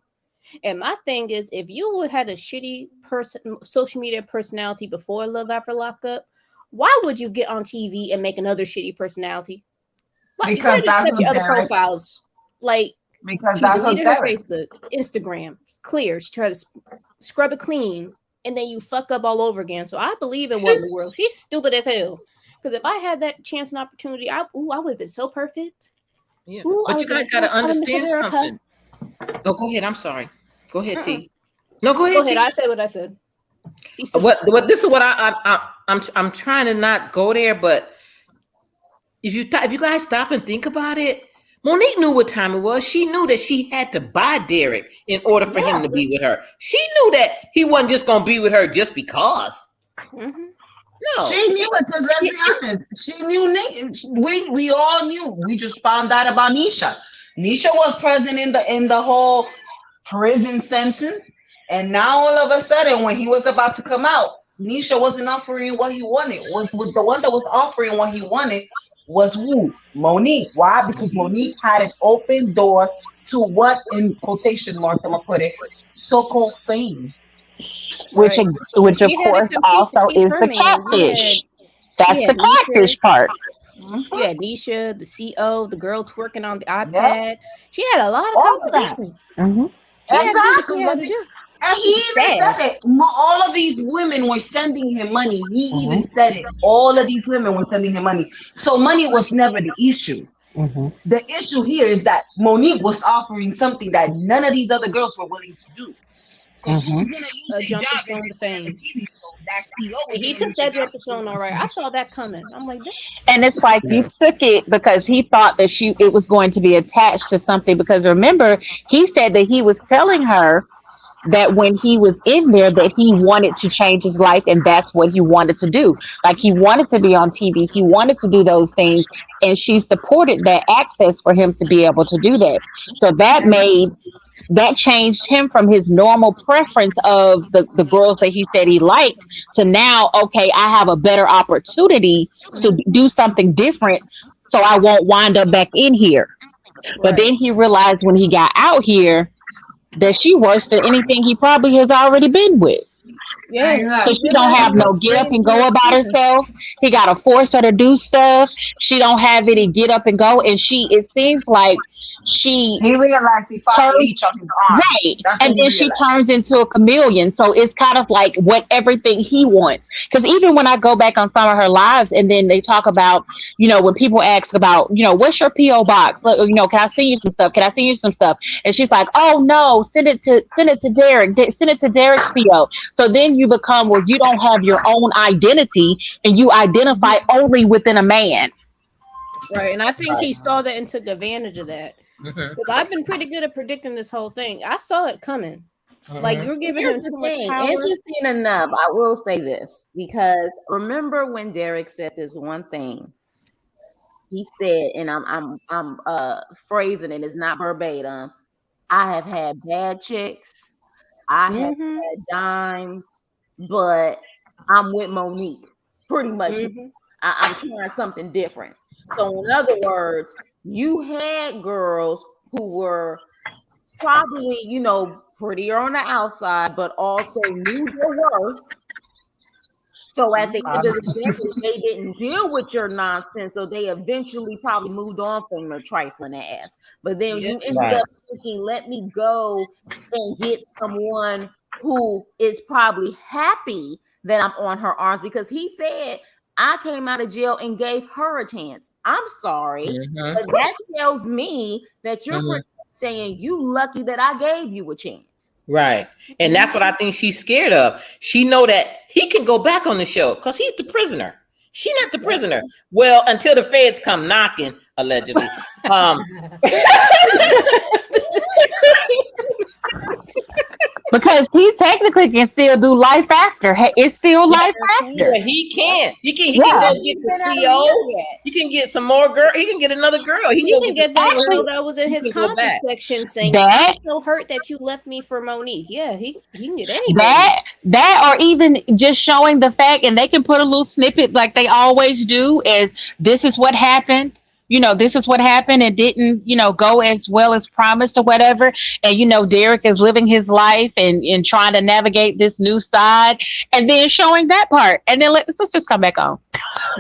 And my thing is, if you would had a shitty person social media personality before Love After Lockup, why would you get on TV and make another shitty personality? Like you could Because have just that's kept your what other Derek. profiles. Like Because she that's what deleted her Derek. Facebook, Instagram, clear. She tried to scrub it clean, and then you fuck up all over again. So I believe in what in the world. She's stupid as hell. Because if I had that chance and opportunity, I would have been so perfect. Yeah, Ooh, but you guys got to understand something. Oh, go ahead. I'm sorry. Go ahead, T. No, go ahead. Go ahead. I said what I said. What? This is what I'm trying to not go there, but if you guys stop and think about it, Monique knew what time it was. She knew that she had to buy Derek in order for him to be with her. She knew that he wasn't just gonna be with her just because. Mm-hmm. No, she knew it. Because let's be honest, she knew. We all knew. We just found out about Nisha. Nisha was present in the whole prison sentence, and now all of a sudden, when he was about to come out, Nisha wasn't offering what he wanted. Was with the one that was offering what he wanted was who? Monique. Why? Because Monique had an open door to what, in quotation marks, I'm gonna put it, so-called fame. Which of course also is the catfish. That's the catfish part. You had Nisha, the CO, the girl twerking on the iPad. Yep. She had a lot of competition. Mm-hmm. Exactly. And he even said it. All of these women were sending him money. He even said it. All of these women were sending him money. So money was never the issue. Mm-hmm. The issue here is that Monique was offering something that none of these other girls were willing to do. Because she was going to use their job in the TV show. That CEO. He took that episode all right. I saw that coming. I'm like, this. And it's like he took it because he thought that it was going to be attached to something. Because remember, he said that he was telling her that when he was in there that he wanted to change his life, and that's what he wanted to do. Like, he wanted to be on TV, he wanted to do those things, and she supported that access for him to be able to do that. So that changed him from his normal preference of the girls that he said he liked to now, okay, I have a better opportunity to do something different, so I won't wind up back in here. But then he realized when he got out here that she worse than anything he probably has already been with. Yeah, because she don't have no get up and go about herself. He got to force her to do stuff. She don't have any get up and go, and it seems like he realized he found a leech on his arm. Right. And then she turns into a chameleon. So it's kind of like everything he wants. Because even when I go back on some of her lives and then they talk about, when people ask about, what's your P.O. box? Can I send you some stuff? Can I send you some stuff? And she's like, oh no, send it to Derek. Send it to Derek's P.O. So then you become where you don't have your own identity and you identify only within a man. Right. And I think he saw that and took advantage of that. Because I've been pretty good at predicting this whole thing. I saw it coming. Like, you're giving him too much power. Interesting enough, I will say this, because remember when Derek said this one thing. He said, and I'm phrasing it, it's not verbatim. I have had bad chicks, I have had dimes, but I'm with Monique. Pretty much, I'm trying something different. So in other words, you had girls who were probably, prettier on the outside, but also knew their worth. So at the end of the day, they didn't deal with your nonsense. So they eventually probably moved on from your trifling ass. But then you ended up thinking, let me go and get someone who is probably happy that I'm on her arms, because he said, I came out of jail and gave her a chance. I'm sorry, but that tells me that you're saying you lucky that I gave you a chance. Right. And that's what I think she's scared of. She know that he can go back on the show because he's the prisoner. She not the prisoner. Well, until the feds come knocking, allegedly. Because he technically can still do life after. It's still life after. Yeah, he can. He can go get the CO. He can get some more girl. He can get another girl. He can get that girl that was in his comment section saying, I'm so hurt that you left me for Monique. Yeah, he can get anything. That or even just showing the fact, and they can put a little snippet like they always do, is this is what happened. This is what happened. It didn't, go as well as promised or whatever. And, Derek is living his life and trying to navigate this new side, and then showing that part. And then let the sisters come back on.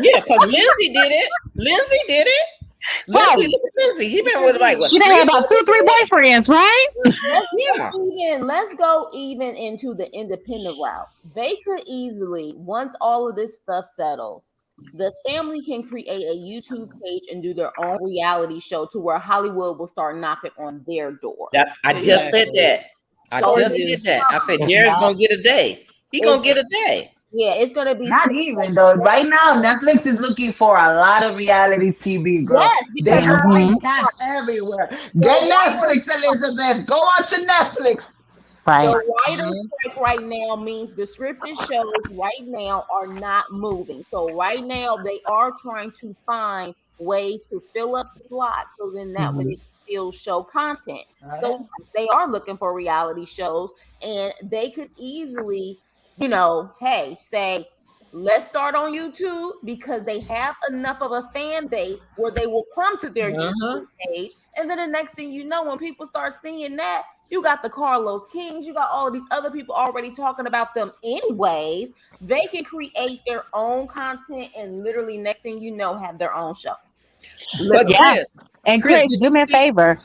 Yeah, because Lindsay did it. Lindsay, Right. look at Lindsay. He been with like what She done three had about 2 or 3 women? boyfriends, right? Yeah. Let's go even into the independent route. They could easily, once all of this stuff settles, the family can create a YouTube page and do their own reality show to where Hollywood will start knocking on their door. That, I just said Exactly. that. I So just it's, said that. I said Jared's Yeah. gonna get a day. He gonna it's get a day. yeah, it's gonna be Not even though. Right now, Netflix is looking for a lot of reality TV, girl. yes, They because the have Hmm. cats everywhere. the Get writers Netflix, Elizabeth. Go on to Netflix. Right. The writer's Mhm. strike right now means the scripted shows right now are not moving. So right now they are trying to find ways to fill up slots so then that way Hmm. they can still show content. So they are looking for reality shows and they could easily, hey, say, let's start on YouTube because they have enough of a fan base where they will come to their YouTube Uh-huh. page. And then the next thing you know, when people start seeing that, you got the Carlos Kings, you got all of these other people already talking about them anyways. They can create their own content and literally next thing you know have their own show. But Literally. Yeah. Chris, And Chris, Chris, did do you me a see? favor.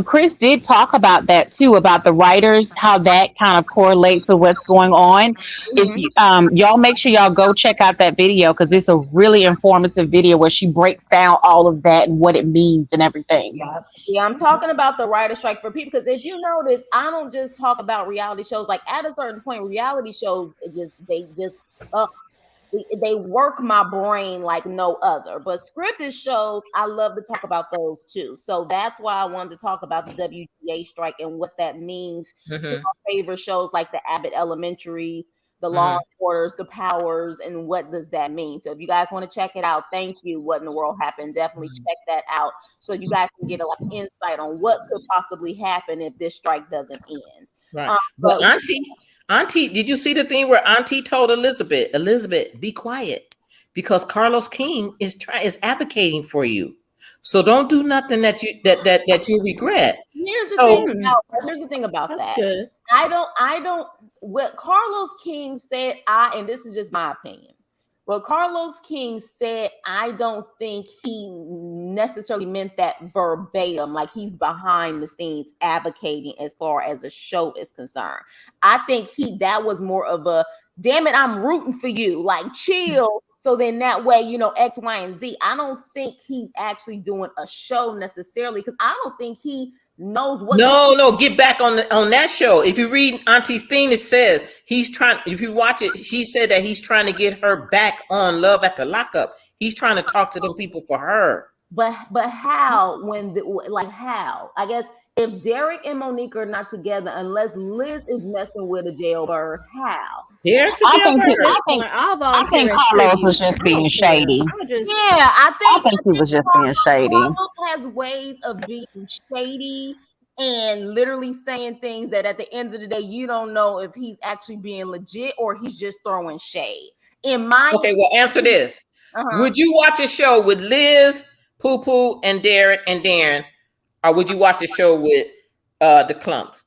Chris did talk about that too, about the writers, how that kind of correlates to what's going on. If Mhm. you, y'all make sure y'all go check out that video because it's a really informative video where she breaks down all of that and what it means and everything. Yeah. Yeah, I'm talking about the writer strike for people because if you notice, I don't just talk about reality shows. Like at a certain point, reality shows uh, they work my brain like no other. But scripted shows, I love to talk about those too. So that's why I wanted to talk about the WGA strike and what that means to Mm-hmm. our favorite shows like the Abbott Elementaries, the Law Mm-hmm. and Orders, the Powers, and what does that mean? So if you guys want to check it out, thank you. What in the world happened? Definitely check that out so you guys can get a like insight on what could possibly happen if this strike doesn't end. Right. Um, But but Auntie, did you see the thing where Auntie told Elizabeth, be quiet, because Carlos King is advocating for you. So don't do nothing that you regret. here's the thing So Hmm, about here's the thing about that's that. good. I don't what Carlos King said, and this is just my opinion. What Carlos King said, I don't think he necessarily meant that verbatim, like he's behind the scenes advocating as far as a show is concerned. I think that was more of a damn it, I'm rooting for you, like chill. So then that way, X, Y, and Z. I don't think he's actually doing a show necessarily because I don't think he knows what's going. no, get back on that show. If you read Auntie's thing, it says he's trying. If you watch it, she said that he's trying to get her back on Love at the Lockup. He's trying to talk to them people for her. But how how? I guess if Derek and Monique are not together, unless Liz is messing with a jailbird, how? Here's a I think At jailbird. this I think point, I'll I think volunteer as Carlos was tribute. just I being don't care. shady. I would just Yeah, I think he was just being shady. Carlos has ways of being shady and literally saying things that at the end of the day you don't know if he's actually being legit or he's just throwing shade. In my Okay, well, answer this. uh-huh. Would you watch a show with Liz, Poo Poo, and Derek and Darren, or would you watch a show with the Clumps?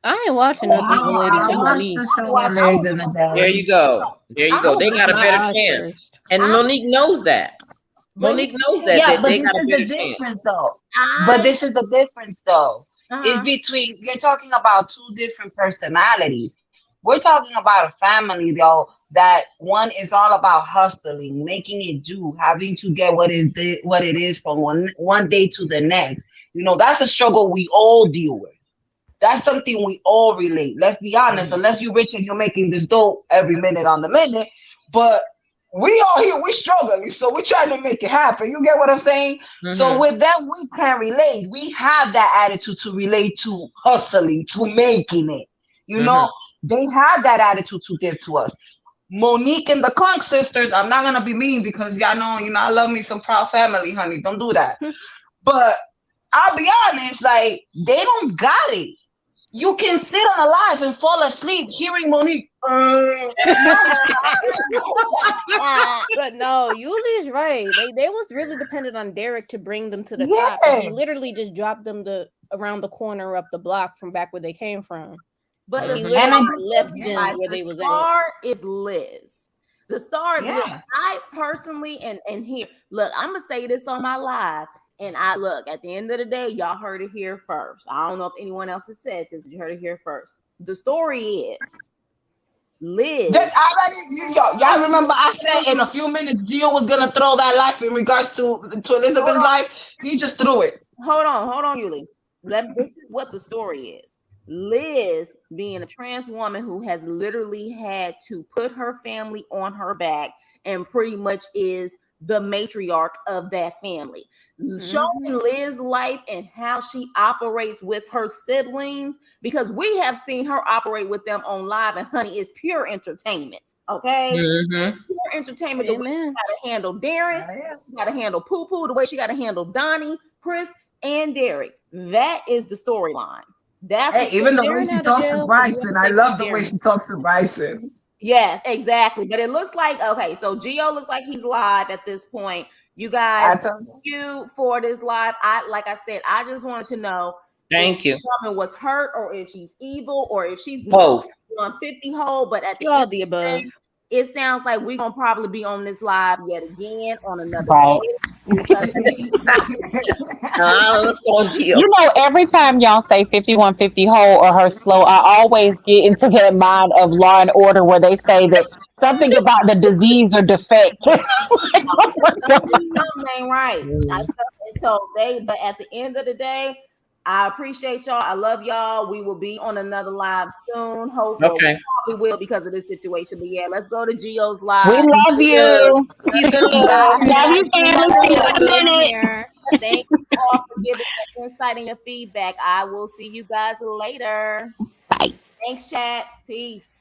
I ain't watching Oh, nothing related I to watched Monique. the show Watch, with I Larry would, the There Dad. you go. There you I go. would They Open got a my better eyes chance, first. and I Monique knows that. but Monique knows that Yeah, but they this got a is the better chance. difference, though. But I this is the difference, though. It's uh-huh. between, you're talking about two different personalities. We're talking about a family, though, that one is all about hustling, making it do, having to get what it is from one day to the next. That's a struggle we all deal with. That's something we all relate. Let's be honest, Mhm. unless you're rich and you're making this dough every minute on the minute. But we all here, we struggling, so we're trying to make it happen. You get what I'm saying? So Mhm. with them, we can relate. We have that attitude to relate to hustling, to making it. You Mhm. know, they have that attitude to give to us. Monique and the Clunk sisters, I'm not gonna be mean because y'all know, I love me some proud family, honey. Don't do that. But I'll be honest, like they don't got it. You can sit on a live and fall asleep hearing Monique. But no, Yuli's right. They was really dependent on Derek to bring them to the top, and he Yeah. literally just dropped them around the corner up the block from back where they came from. But Like the he Mhm. And I literally star, get left yeah. them guys, where the they was at. star is Liz. The stars. Look, Yeah. I personally and here, look, I'm gonna say this on my live. And I look at the end of the day, y'all heard it here first. I don't know if anyone else has said this, but you heard it here first. The story is Liz. Just already, y'all remember I said in a few minutes Gio was gonna throw that life in regards to Elizabeth's life. He just threw it. Hold on, Yuli. This is what the story is. Liz, being a trans woman who has literally had to put her family on her back and pretty much is the matriarch of that family. Showing Liz's life and how she operates with her siblings, because we have seen her operate with them on live, and honey, it's pure entertainment. Okay, Mm-hmm. pure entertainment. The way she Amen. got to handle Darren, she got to handle Poo Poo, the way she got to handle Donnie, Chris, and Derek. That is the storyline. That's Hey, even the way Darren she out of talks to jail, but we Bryson, have I to love say the way Darren. she talks to Bryson. yes, exactly. But it looks like okay. So Gio looks like he's live at this point. You guys, I tell thank you for this live. Like I said, I just wanted to know if Thank you. the woman was hurt or if she's evil or if she's Both. on 50 hole. But at the end All of the the above. day, it sounds like we're gonna probably be on this live yet again on another Right. day because Let's go on Gio. You know, every time y'all say 5150 whole or her slow, I always get into that mind of Law and Order where they say that something about the disease or defect. Like, oh my God. something ain't right. But at the end of the day, I appreciate y'all. I love y'all. We will be on another live soon. Hope Okay. we will because of this situation. But yeah, let's go to Geo's We live. love you. Peace and Bye. love. Love you, family. See you in a Being minute. here. Thank you all for giving your insight and your feedback. I will see you guys later. Bye. Thanks, chat. Peace.